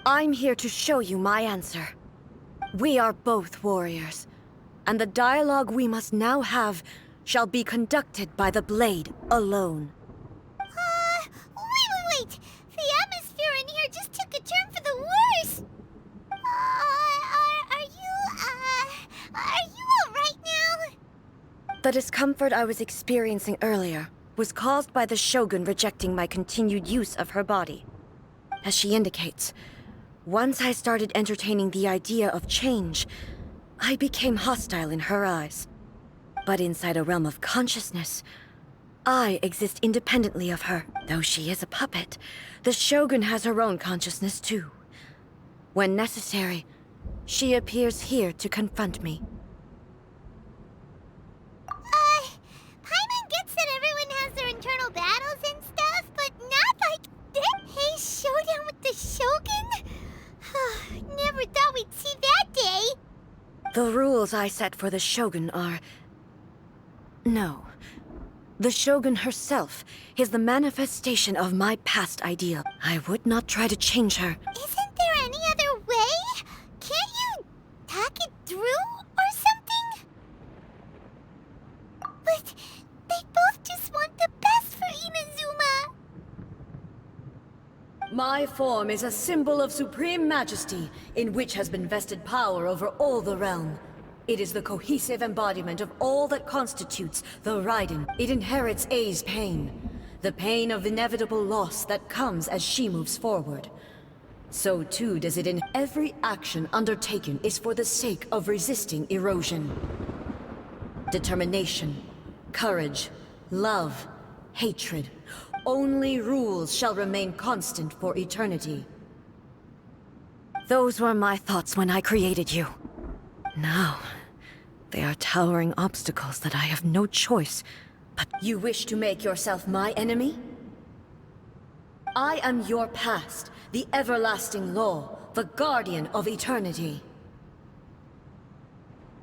I'm here to show you my answer. We are both warriors, and the dialogue we must now have shall be conducted by the blade alone. Wait! The atmosphere in here just took a turn for the worse! Are you alright now? The discomfort I was experiencing earlier was caused by the Shogun rejecting my continued use of her body. As she indicates, once I started entertaining the idea of change, I became hostile in her eyes. But inside a realm of consciousness, I exist independently of her. Though she is a puppet, the Shogun has her own consciousness too. When necessary, she appears here to confront me. Paimon gets that everyone has their internal battles and stuff, but not like this. Hey, showdown with the Shogun? Never thought we'd see that day. The rules I set for the Shogun are... No. The Shogun herself is the manifestation of my past ideal. I would not try to change her. Isn't there any other way? Can't you talk it through or something? But they both just want the best for Inazuma. My form is a symbol of supreme majesty, in which has been vested power over all the realm. It is the cohesive embodiment of all that constitutes the Raiden. It inherits A's pain, the pain of inevitable loss that comes as she moves forward. So too does it in every action undertaken is for the sake of resisting erosion. Determination, courage, love, hatred. Only rules shall remain constant for eternity. Those were my thoughts when I created you. Now, they are towering obstacles that I have no choice but... You wish to make yourself my enemy? I am your past, the everlasting law, the guardian of eternity.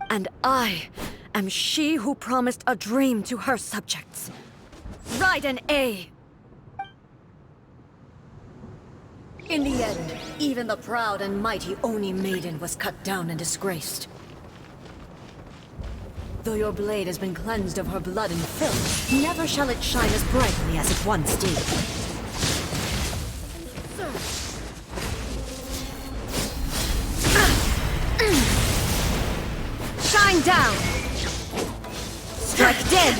And I am she who promised a dream to her subjects. Raiden A. In the end, even the proud and mighty Oni Maiden was cut down and disgraced. Though your blade has been cleansed of her blood and filth, never shall it shine as brightly as it once did. Shine down! Strike dead!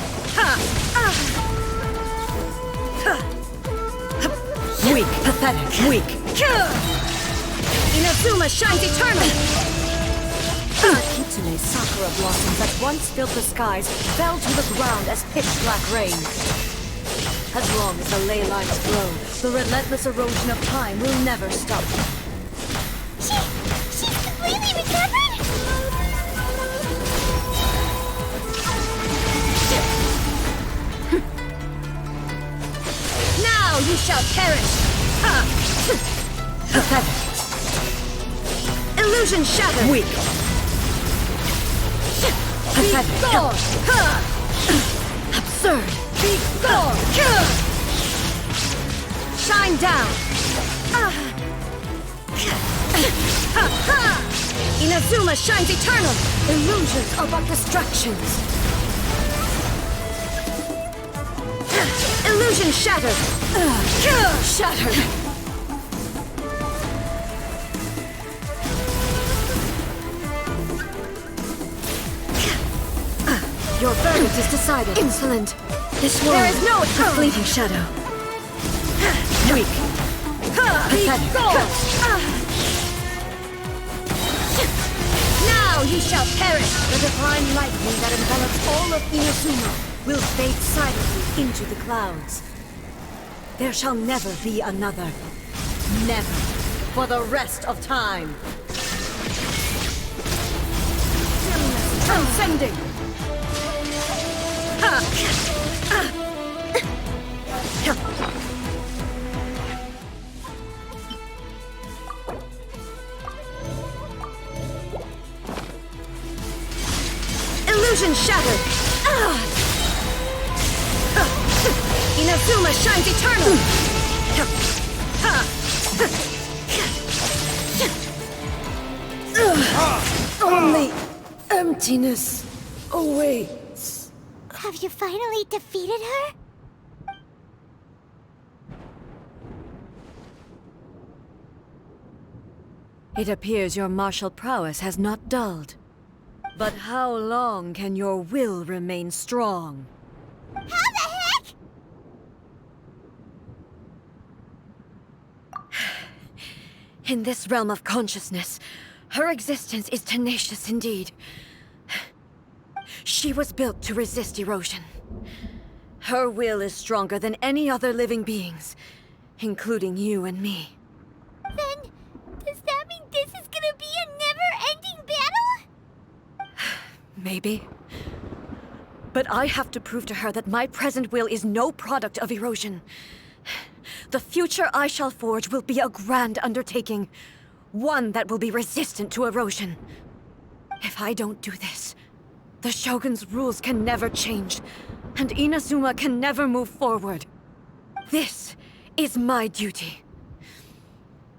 Weak, pathetic, weak. Inazuma shines eternal! Kitsune's sakura blossoms that once filled the skies fell to the ground as pitch-black rain. As long as the ley lines flow, the relentless erosion of time will never stop. She's completely recovered? Now you shall perish! Pathetic. Illusion shattered! Weak. Pathetic. Absurd. Be gone. Shine down. Inazuma shines eternal. Illusions are but distractions. Illusion shattered. Shattered. Your verdict is decided. Insolent. This world. There is no fleeting shadow. Weak. Pathetic. Now you shall perish. The divine lightning that envelops all of Inazuma will fade silently into the clouds. There shall never be another. Never. For the rest of time. Transcending. Illusion shattered! Inazuma shines eternal! Only emptiness awaits. Have you finally defeated her? It appears your martial prowess has not dulled. But how long can your will remain strong? How the heck? In this realm of consciousness, her existence is tenacious indeed. She was built to resist erosion. Her will is stronger than any other living beings, including you and me. Then, does that mean this is gonna be a never-ending battle? Maybe. But I have to prove to her that my present will is no product of erosion. The future I shall forge will be a grand undertaking, one that will be resistant to erosion. If I don't do this, the Shogun's rules can never change, and Inazuma can never move forward. This is my duty.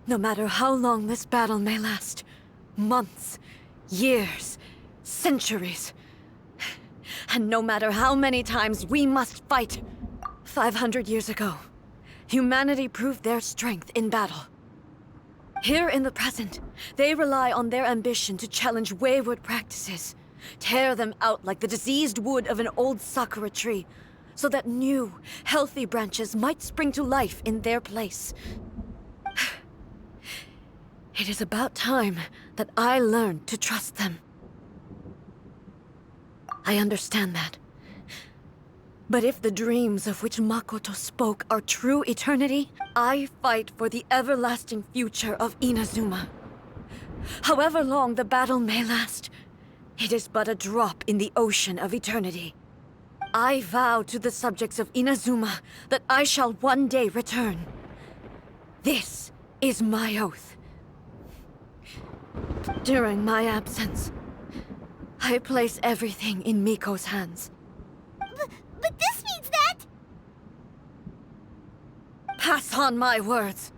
No matter how long this battle may last, months, years, centuries, and no matter how many times we must fight. 500 years ago, humanity proved their strength in battle. Here in the present, they rely on their ambition to challenge wayward practices, tear them out like the diseased wood of an old sakura tree, so that new, healthy branches might spring to life in their place. It is about time that I learned to trust them. I understand that. But if the dreams of which Makoto spoke are true eternity, I fight for the everlasting future of Inazuma. However long the battle may last, it is but a drop in the ocean of eternity. I vow to the subjects of Inazuma that I shall one day return. This is my oath. During my absence, I place everything in Miko's hands. But this means that... Pass on my words.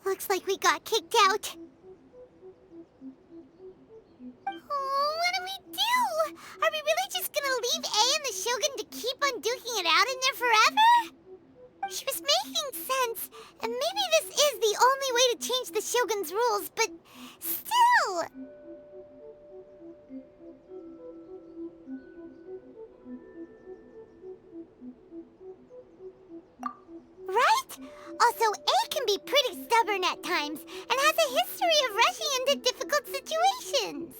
Looks like we got kicked out. Oh, what do we do? Are we really just gonna leave A and the Shogun to keep on duking it out in there forever? She was making sense, and maybe this is the only way to change the Shogun's rules, but still... Right? Also, A can be pretty stubborn at times, and has a history of rushing into difficult situations.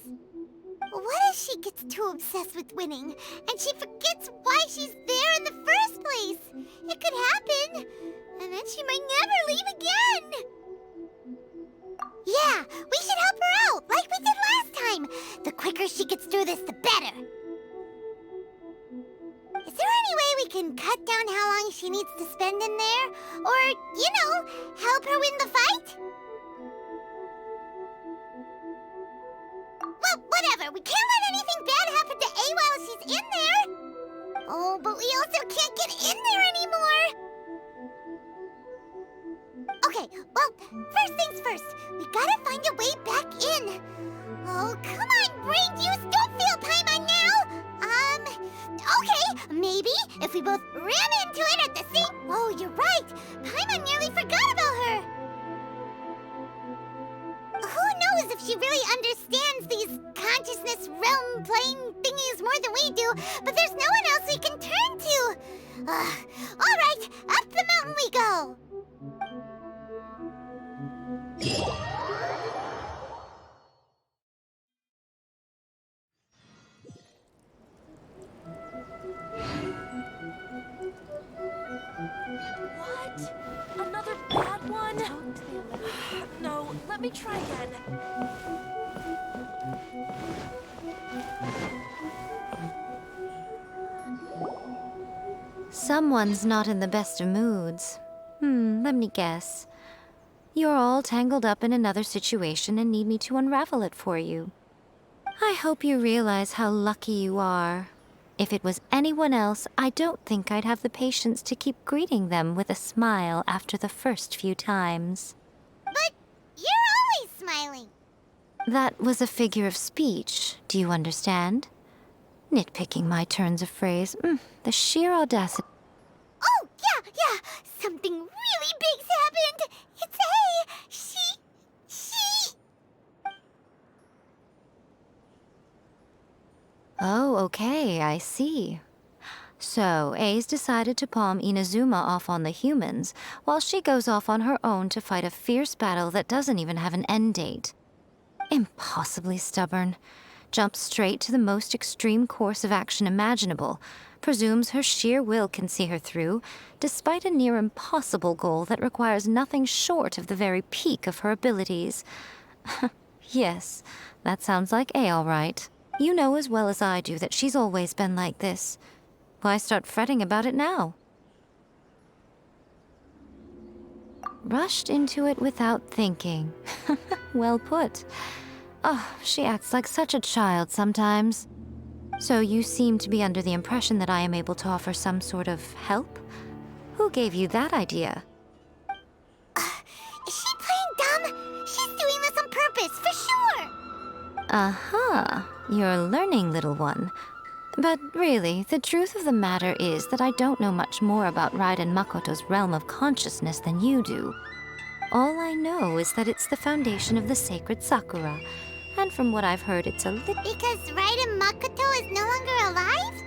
What if she gets too obsessed with winning, and she forgets why she's there in the first place? It could happen, and then she might never leave again. Yeah, we should help her out, like we did last time. The quicker she gets through this, the better. Is there any way we can cut down how long she needs to spend in there? Or, you know, help her win the fight? Well, whatever. We can't let anything bad happen to A while she's in there. Oh, but we also can't get in there anymore. Okay, well, first things first. We gotta find a way back in. Oh, come on, brain juice. Don't feel Paimon now. Okay, maybe if we both ran into it at the same... Oh, you're right. Paimon nearly forgot about her. Who knows if she really understands these consciousness realm playing thingies more than we do, but there's no one else we can turn to. All right, up the mountain we go. What? Another bad one? No, let me try again. Someone's not in the best of moods. Let me guess. You're all tangled up in another situation and need me to unravel it for you. I hope you realize how lucky you are. If it was anyone else, I don't think I'd have the patience to keep greeting them with a smile after the first few times. But you're always smiling. That was a figure of speech, do you understand? Nitpicking my turns of phrase, the sheer audacity. Oh, yeah. Something really big's happened. It's A. She... Oh, okay, I see. So, A's decided to palm Inazuma off on the humans, while she goes off on her own to fight a fierce battle that doesn't even have an end date. Impossibly stubborn. Jumps straight to the most extreme course of action imaginable, presumes her sheer will can see her through, despite a near impossible goal that requires nothing short of the very peak of her abilities. Yes, that sounds like A all right. You know as well as I do that she's always been like this. Why start fretting about it now? Rushed into it without thinking. Well put. Oh, she acts like such a child sometimes. So you seem to be under the impression that I am able to offer some sort of help? Who gave you that idea? Is she playing dumb? She's doing this on purpose, for sure! Uh-huh. You're learning, little one. But really, the truth of the matter is that I don't know much more about Raiden Makoto's realm of consciousness than you do. All I know is that it's the foundation of the sacred Sakura, and from what I've heard, it's a Because Raiden Makoto is no longer alive?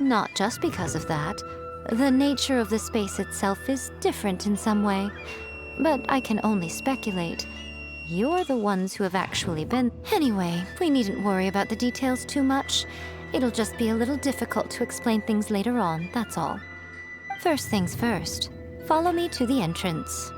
Not just because of that. The nature of the space itself is different in some way. But I can only speculate. You're the ones who have actually been... Anyway, we needn't worry about the details too much. It'll just be a little difficult to explain things later on, that's all. First things first. Follow me to the entrance.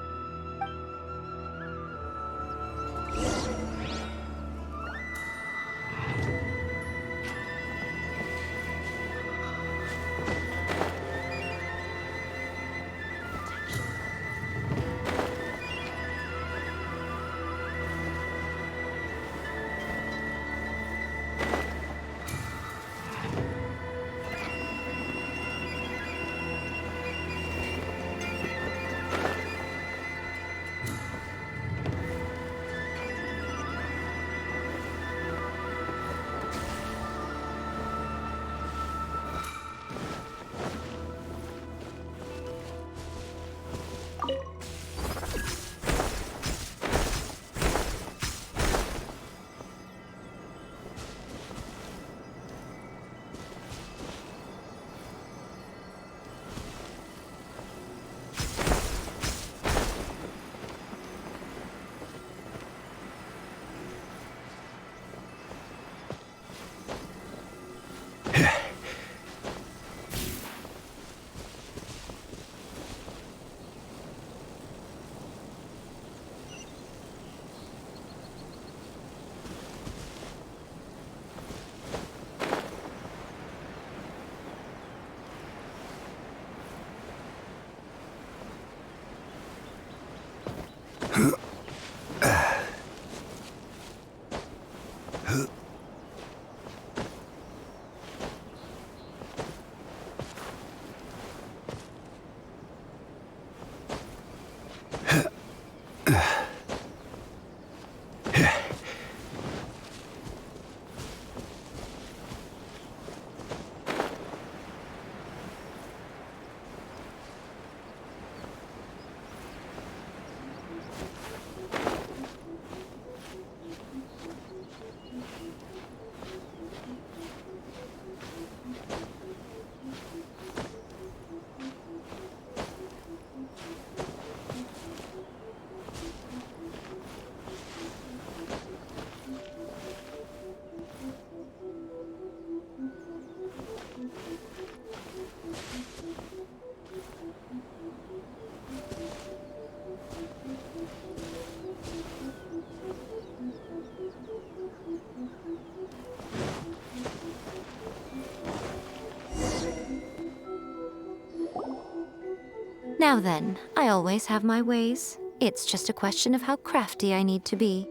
Now then, I always have my ways. It's just a question of how crafty I need to be.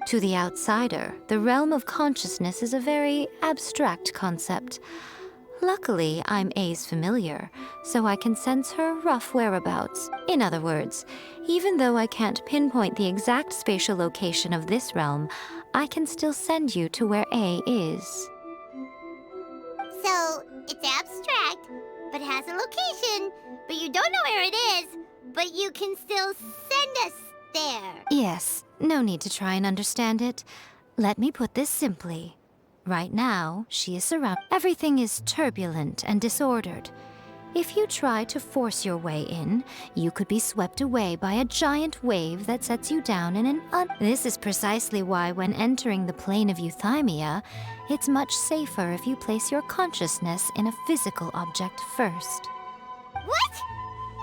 To the outsider, the realm of consciousness is a very abstract concept. Luckily, I'm A's familiar, so I can sense her rough whereabouts. In other words, even though I can't pinpoint the exact spatial location of this realm, I can still send you to where A is. So, it's abstract, but has a location. But you don't know where it is, but you can still send us there. Yes, no need to try and understand it. Let me put this simply. Right now, she is surrounded. Everything is turbulent and disordered. If you try to force your way in, you could be swept away by a giant wave that sets you down in an This is precisely why when entering the plane of euthymia, it's much safer if you place your consciousness in a physical object first. What?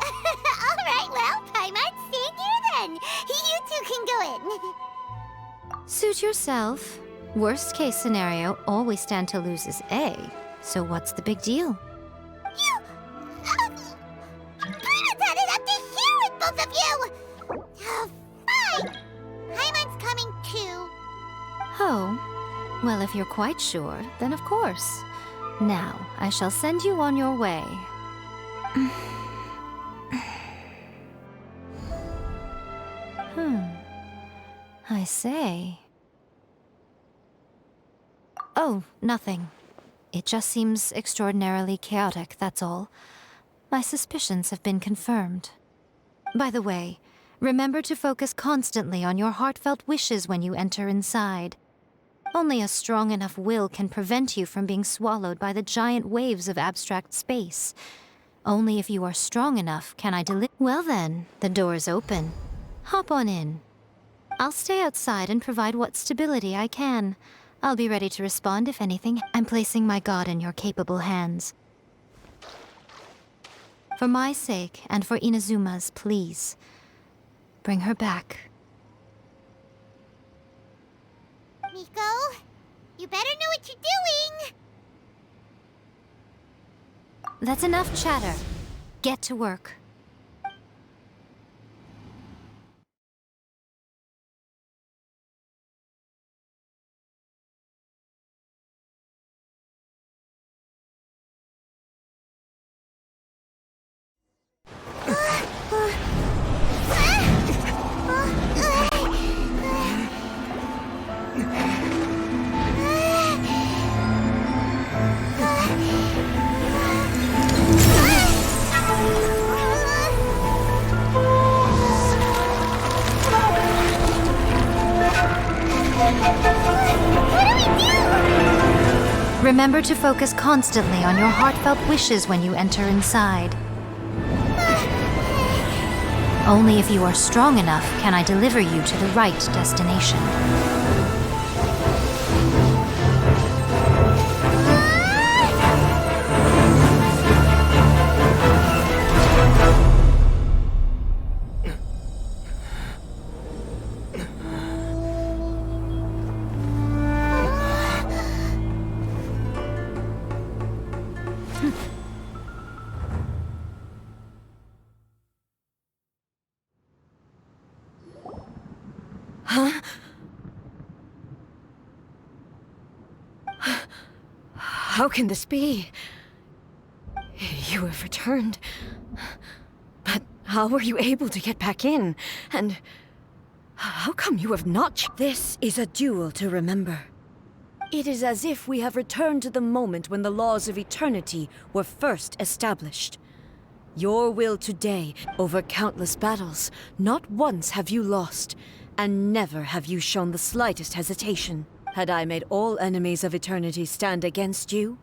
Alright, well, Paimon's staying here then. You two can go in. Suit yourself. Worst case scenario, all we stand to lose is A. So what's the big deal? You... Paimon's had it up to here with both of you! Fine! Paimon's coming too. Oh, well, if you're quite sure, then of course. Now, I shall send you on your way. I say. Oh, nothing. It just seems extraordinarily chaotic, that's all. My suspicions have been confirmed. By the way, remember to focus constantly on your heartfelt wishes when you enter inside. Only a strong enough will can prevent you from being swallowed by the giant waves of abstract space. Only if you are strong enough can I deliver. Well then, the door's open. Hop on in. I'll stay outside and provide what stability I can. I'll be ready to respond if anything. I'm placing my god in your capable hands. For my sake and for Inazuma's, please. Bring her back. Miko, you better know what you're doing! That's enough chatter. Get to work. Remember to focus constantly on your heartfelt wishes when you enter inside. Only if you are strong enough can I deliver you to the right destination. How can this be? You have returned. But how were you able to get back in? And how come you have not... This is a duel to remember. It is as if we have returned to the moment when the laws of eternity were first established. Your will today, over countless battles, not once have you lost, and never have you shown the slightest hesitation. Had I made all enemies of eternity stand against you,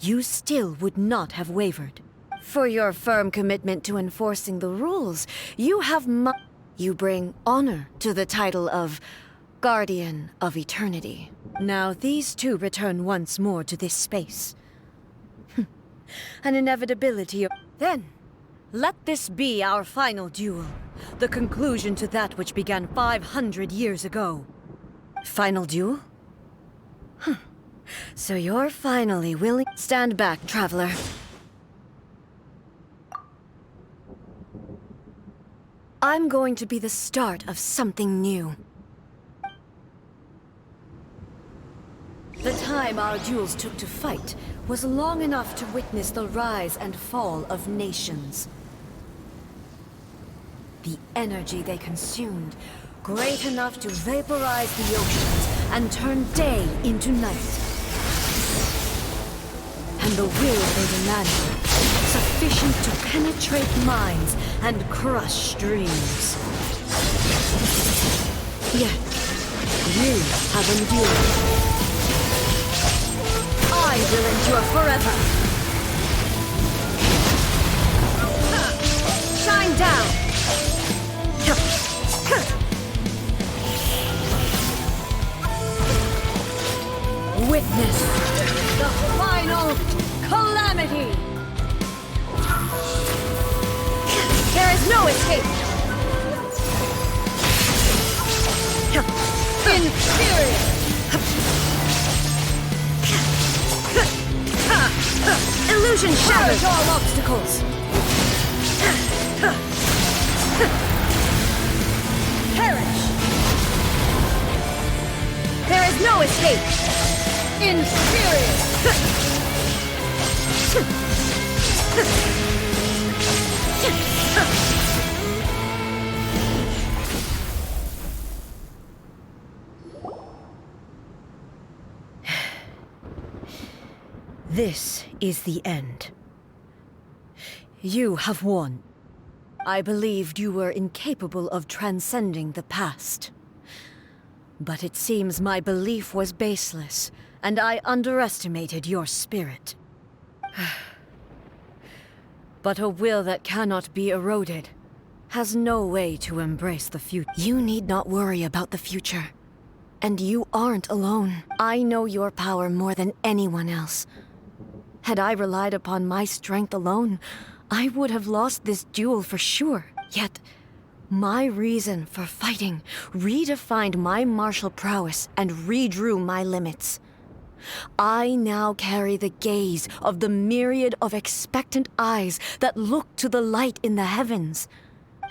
you still would not have wavered. For your firm commitment to enforcing the rules, you have You bring honor to the title of Guardian of Eternity. Now these two return once more to this space. An inevitability of... Then, let this be our final duel. The conclusion to that which began 500 years ago. Final duel? So you're finally willing... Stand back, traveler. I'm going to be the start of something new. The time our duels took to fight was long enough to witness the rise and fall of nations. The energy they consumed, great enough to vaporize the oceans and turn day into night. And the will they demanded, such sufficient to penetrate minds and crush dreams. Yet, you have endured. I will endure forever. Shine down! Witness the final calamity! There is no escape! Inferior! Illusion shattered all obstacles! Perish! There is no escape! Inferior! This is the end. You have won. I believed you were incapable of transcending the past. But it seems my belief was baseless, and I underestimated your spirit. But a will that cannot be eroded has no way to embrace the future. You need not worry about the future. And you aren't alone. I know your power more than anyone else. Had I relied upon my strength alone, I would have lost this duel for sure. Yet, my reason for fighting redefined my martial prowess and redrew my limits. I now carry the gaze of the myriad of expectant eyes that look to the light in the heavens.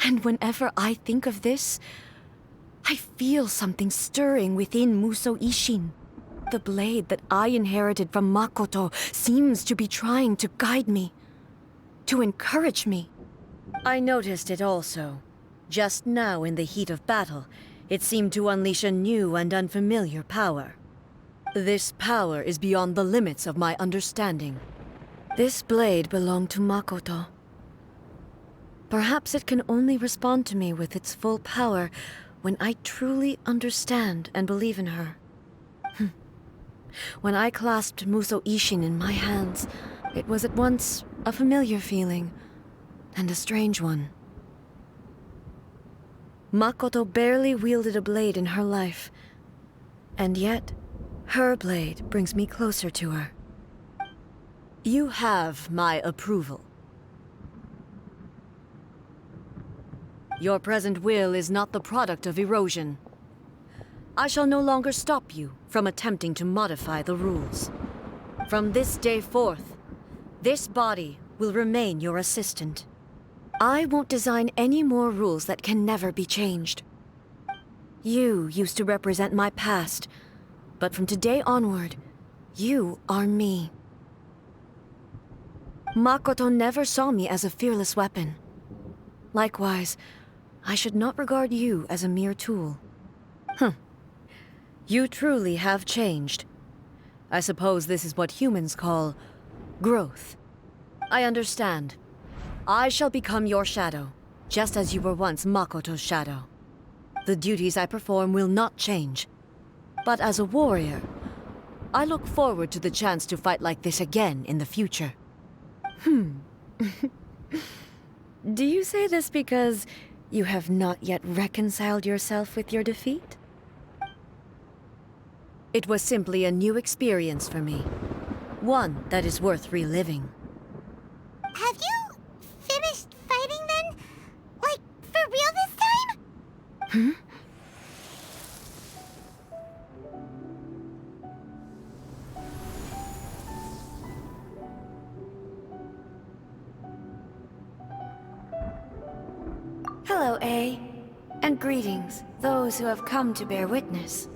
And whenever I think of this, I feel something stirring within Musou Ishin. The blade that I inherited from Makoto seems to be trying to guide me, to encourage me. I noticed it also. Just now in the heat of battle, it seemed to unleash a new and unfamiliar power. This power is beyond the limits of my understanding. This blade belonged to Makoto. Perhaps it can only respond to me with its full power when I truly understand and believe in her. When I clasped Musou Ishin in my hands, it was at once a familiar feeling and a strange one. Makoto barely wielded a blade in her life, and yet her blade brings me closer to her. You have my approval. Your present will is not the product of erosion. I shall no longer stop you from attempting to modify the rules. From this day forth, this body will remain your assistant. I won't design any more rules that can never be changed. You used to represent my past, but from today onward, you are me. Makoto never saw me as a fearless weapon. Likewise, I should not regard you as a mere tool. You truly have changed. I suppose this is what humans call growth. I understand. I shall become your shadow, just as you were once Makoto's shadow. The duties I perform will not change. But as a warrior, I look forward to the chance to fight like this again in the future. Do you say this because you have not yet reconciled yourself with your defeat? It was simply a new experience for me. One that is worth reliving. Have you finished fighting then? Like, for real this time? Hello, A. And greetings, those who have come to bear witness.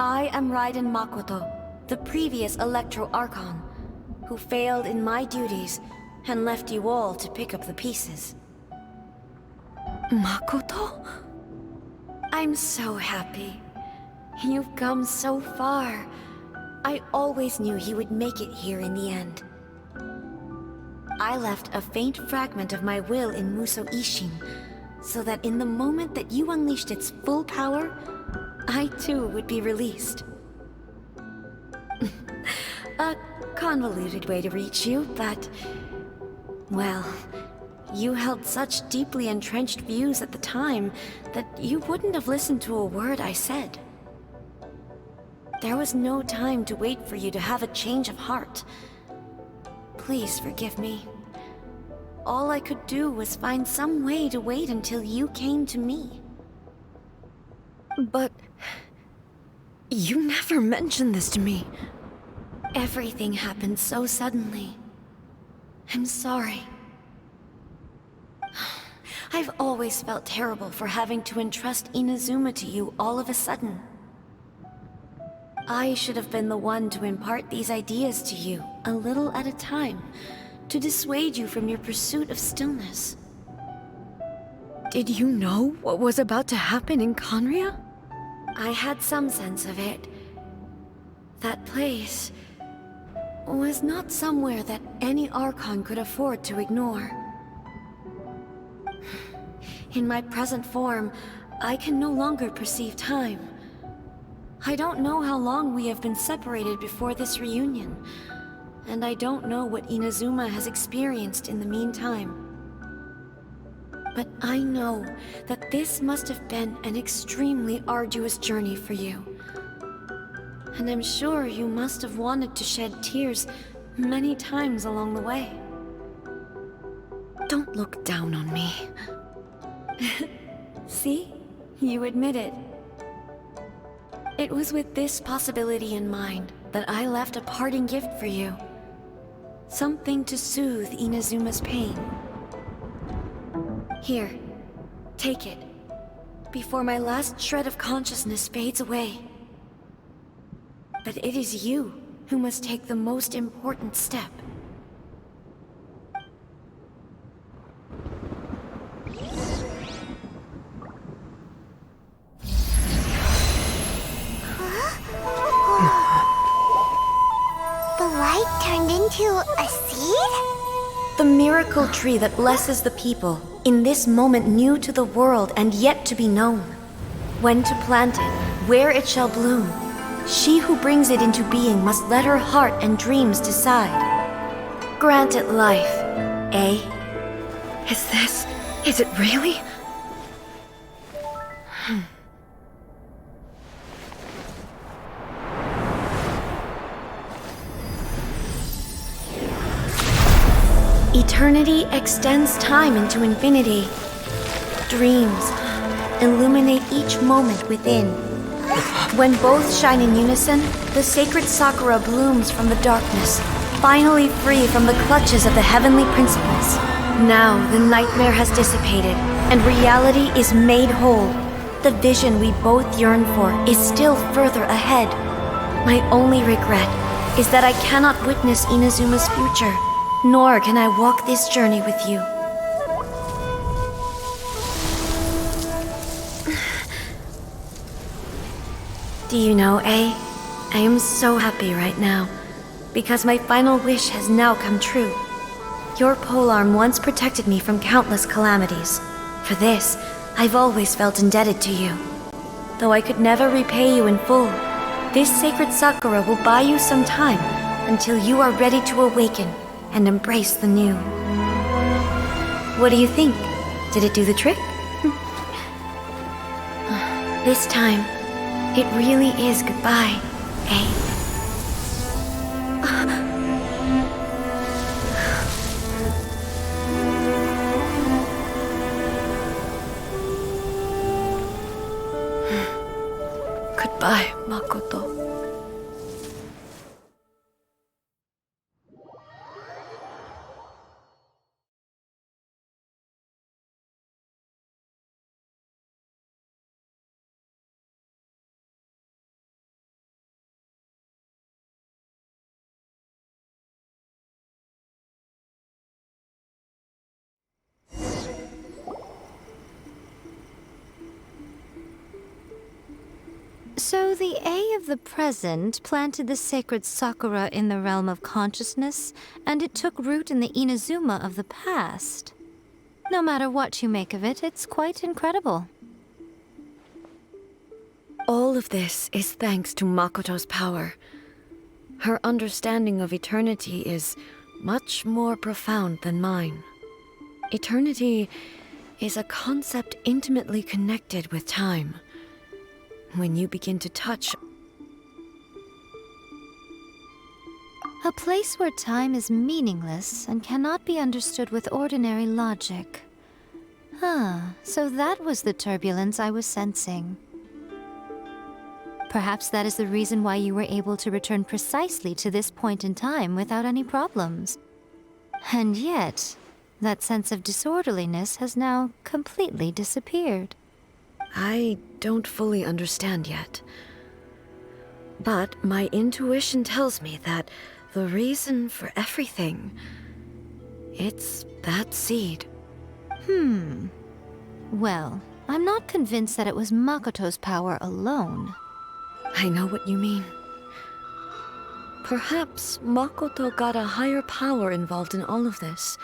I am Raiden Makoto, the previous Electro Archon, who failed in my duties and left you all to pick up the pieces. Makoto? I'm so happy. You've come so far. I always knew you would make it here in the end. I left a faint fragment of my will in Muso Ishin, so that in the moment that you unleashed its full power, I too would be released. A convoluted way to reach you, but... well, you held such deeply entrenched views at the time that you wouldn't have listened to a word I said. There was no time to wait for you to have a change of heart. Please forgive me. All I could do was find some way to wait until you came to me. But... you never mentioned this to me. Everything happened so suddenly. I'm sorry. I've always felt terrible for having to entrust Inazuma to you all of a sudden. I should have been the one to impart these ideas to you, a little at a time, to dissuade you from your pursuit of stillness. Did you know what was about to happen in Conria? I had some sense of it. That place was not somewhere that any Archon could afford to ignore. In my present form, I can no longer perceive time. I don't know how long we have been separated before this reunion, and I don't know what Inazuma has experienced in the meantime. But I know that this must have been an extremely arduous journey for you. And I'm sure you must have wanted to shed tears many times along the way. Don't look down on me. See? You admit it. It was with this possibility in mind that I left a parting gift for you. Something to soothe Inazuma's pain. Here, take it, before my last shred of consciousness fades away. But it is you who must take the most important step. The light turned into a seed? The miracle tree that blesses the people, in this moment new to the world and yet to be known. When to plant it, where it shall bloom, she who brings it into being must let her heart and dreams decide. Grant it life, eh? Is it really? Eternity extends time into infinity. Dreams illuminate each moment within. When both shine in unison, the sacred Sakura blooms from the darkness, finally free from the clutches of the heavenly principles. Now the nightmare has dissipated, and reality is made whole. The vision we both yearn for is still further ahead. My only regret is that I cannot witness Inazuma's future. Nor can I walk this journey with you. Do you know, I am so happy right now, because my final wish has now come true. Your polearm once protected me from countless calamities. For this, I've always felt indebted to you. Though I could never repay you in full, this sacred Sakura will buy you some time until you are ready to awaken and embrace the new. What do you think? Did it do the trick? This time, it really is goodbye, eh? Goodbye, Makoto. So the A of the present planted the sacred sakura in the realm of consciousness, and it took root in the Inazuma of the past. No matter what you make of it, it's quite incredible. All of this is thanks to Makoto's power. Her understanding of eternity is much more profound than mine. Eternity is a concept intimately connected with time. When you begin to touch A place where time is meaningless and cannot be understood with ordinary logic. So that was the turbulence I was sensing. Perhaps that is the reason why you were able to return precisely to this point in time without any problems. And yet, that sense of disorderliness has now completely disappeared. I don't fully understand yet. But my intuition tells me that the reason for everything, it's that seed. Well, I'm not convinced that it was Makoto's power alone. I know what you mean. Perhaps Makoto got a higher power involved in all of this.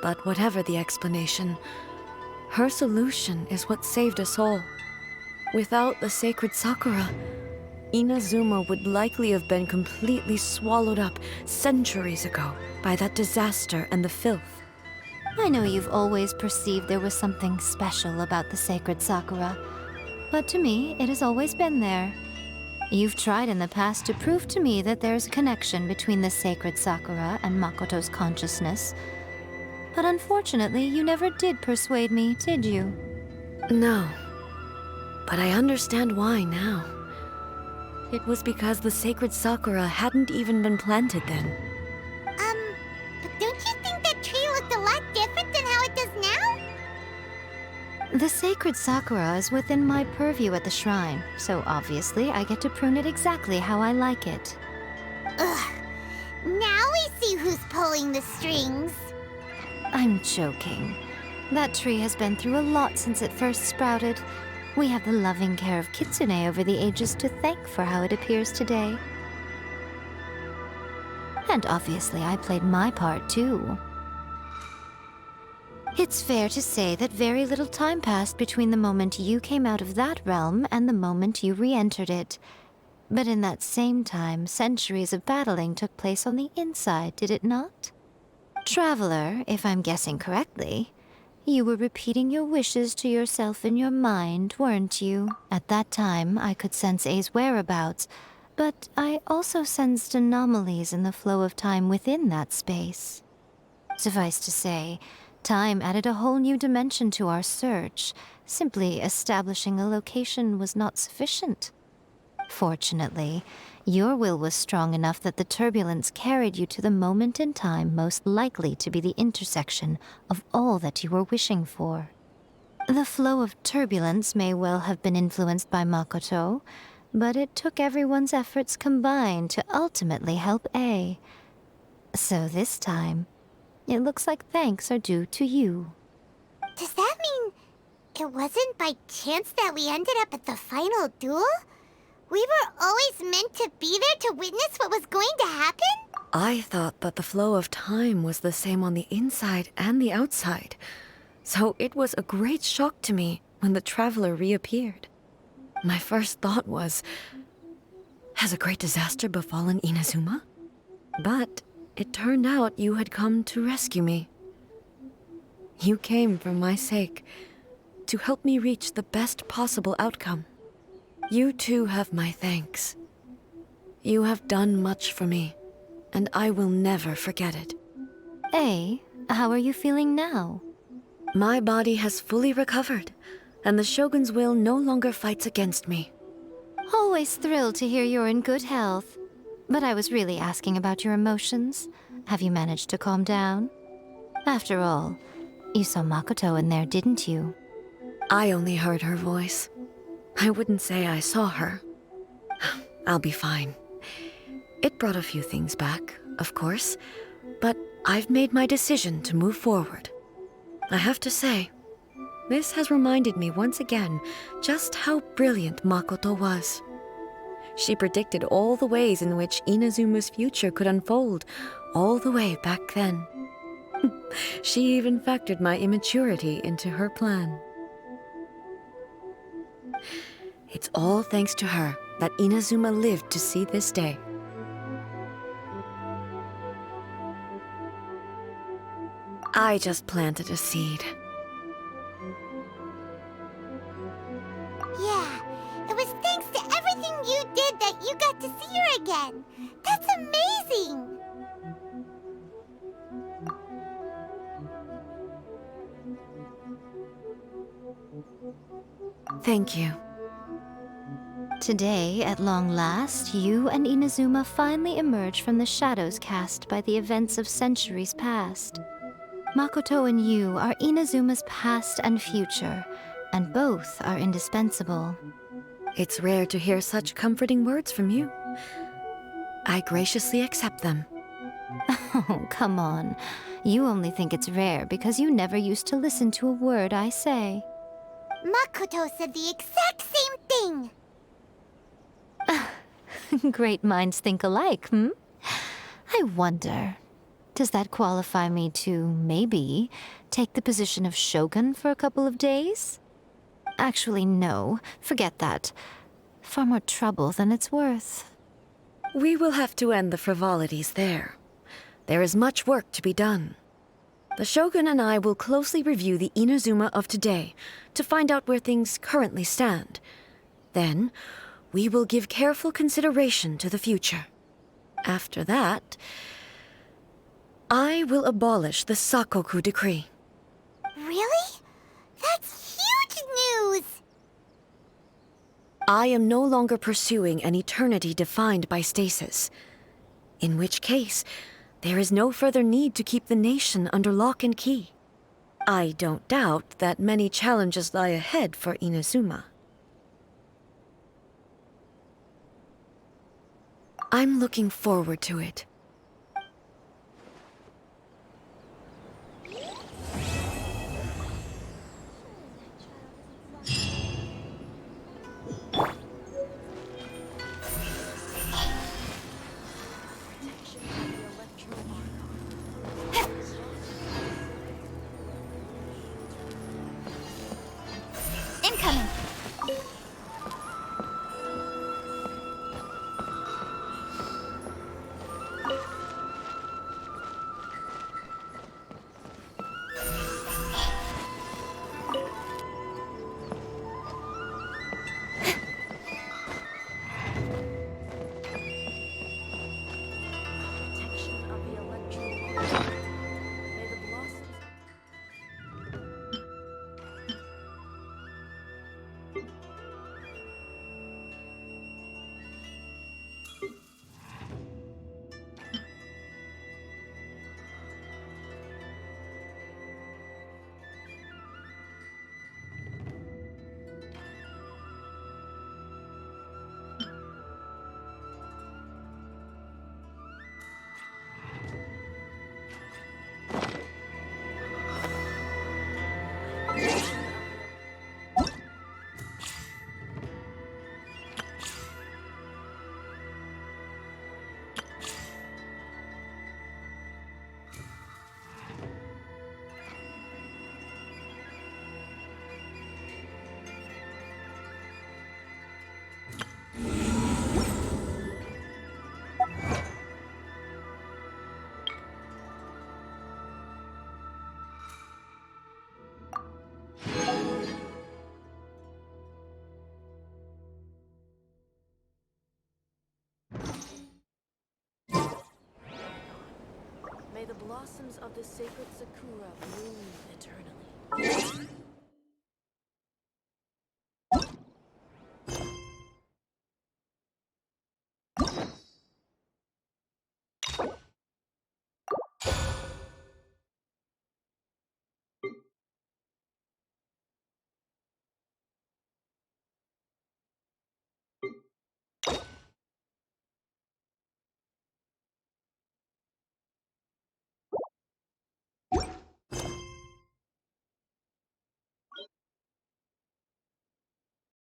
But whatever the explanation, her solution is what saved us all. Without the sacred Sakura, Inazuma would likely have been completely swallowed up centuries ago by that disaster and the filth. I know you've always perceived there was something special about the sacred Sakura, but to me, it has always been there. You've tried in the past to prove to me that there's a connection between the sacred Sakura and Makoto's consciousness. But unfortunately, you never did persuade me, did you? No. But I understand why now. It was because the sacred Sakura hadn't even been planted then. But don't you think that tree looked a lot different than how it does now? The sacred Sakura is within my purview at the shrine, so obviously I get to prune it exactly how I like it. Ugh. Now we see who's pulling the strings. I'm joking. That tree has been through a lot since it first sprouted. We have the loving care of Kitsune over the ages to thank for how it appears today. And obviously I played my part too. It's fair to say that very little time passed between the moment you came out of that realm and the moment you re-entered it. But in that same time, centuries of battling took place on the inside, did it not? Traveler, if I'm guessing correctly, you were repeating your wishes to yourself in your mind, weren't you? At that time, I could sense A's whereabouts, but I also sensed anomalies in the flow of time within that space. Suffice to say, time added a whole new dimension to our search. Simply establishing a location was not sufficient. Fortunately, your will was strong enough that the turbulence carried you to the moment in time most likely to be the intersection of all that you were wishing for. The flow of turbulence may well have been influenced by Makoto, but it took everyone's efforts combined to ultimately help A. So this time, it looks like thanks are due to you. Does that mean it wasn't by chance that we ended up at the final duel? We were always meant to be there to witness what was going to happen? I thought that the flow of time was the same on the inside and the outside. So it was a great shock to me when the traveler reappeared. My first thought was, has a great disaster befallen Inazuma? But it turned out you had come to rescue me. You came for my sake, to help me reach the best possible outcome. You too have my thanks. You have done much for me, and I will never forget it. A, how are you feeling now? My body has fully recovered, and the Shogun's will no longer fights against me. Always thrilled to hear you're in good health. But I was really asking about your emotions. Have you managed to calm down? After all, you saw Makoto in there, didn't you? I only heard her voice. I wouldn't say I saw her. I'll be fine. It brought a few things back, of course, but I've made my decision to move forward. I have to say, This has reminded me once again just how brilliant Makoto was. She predicted all the ways in which Inazuma's future could unfold, all the way back then. She even factored my immaturity into her plan. It's all thanks to her that Inazuma lived to see this day. I just planted a seed. Yeah, it was thanks to everything you did that you got to see her again. That's amazing! Thank you. Today, at long last, you and Inazuma finally emerge from the shadows cast by the events of centuries past. Makoto and you are Inazuma's past and future, and both are indispensable. It's rare to hear such comforting words from you. I graciously accept them. Oh, come on. You only think it's rare because you never used to listen to a word I say. Makoto said the exact same thing! Great minds think alike, hmm? I wonder, does that qualify me to, maybe, take the position of Shogun for a couple of days? Actually, no. Forget that. Far more trouble than it's worth. We will have to end the frivolities there. There is much work to be done. The Shogun and I will closely review the Inazuma of today to find out where things currently stand. Then, we will give careful consideration to the future. After that, I will abolish the Sakoku decree. Really? That's huge news! I am no longer pursuing an eternity defined by stasis. In which case, there is no further need to keep the nation under lock and key. I don't doubt that many challenges lie ahead for Inazuma. I'm looking forward to it. Incoming! May the blossoms of the sacred sakura bloom eternally.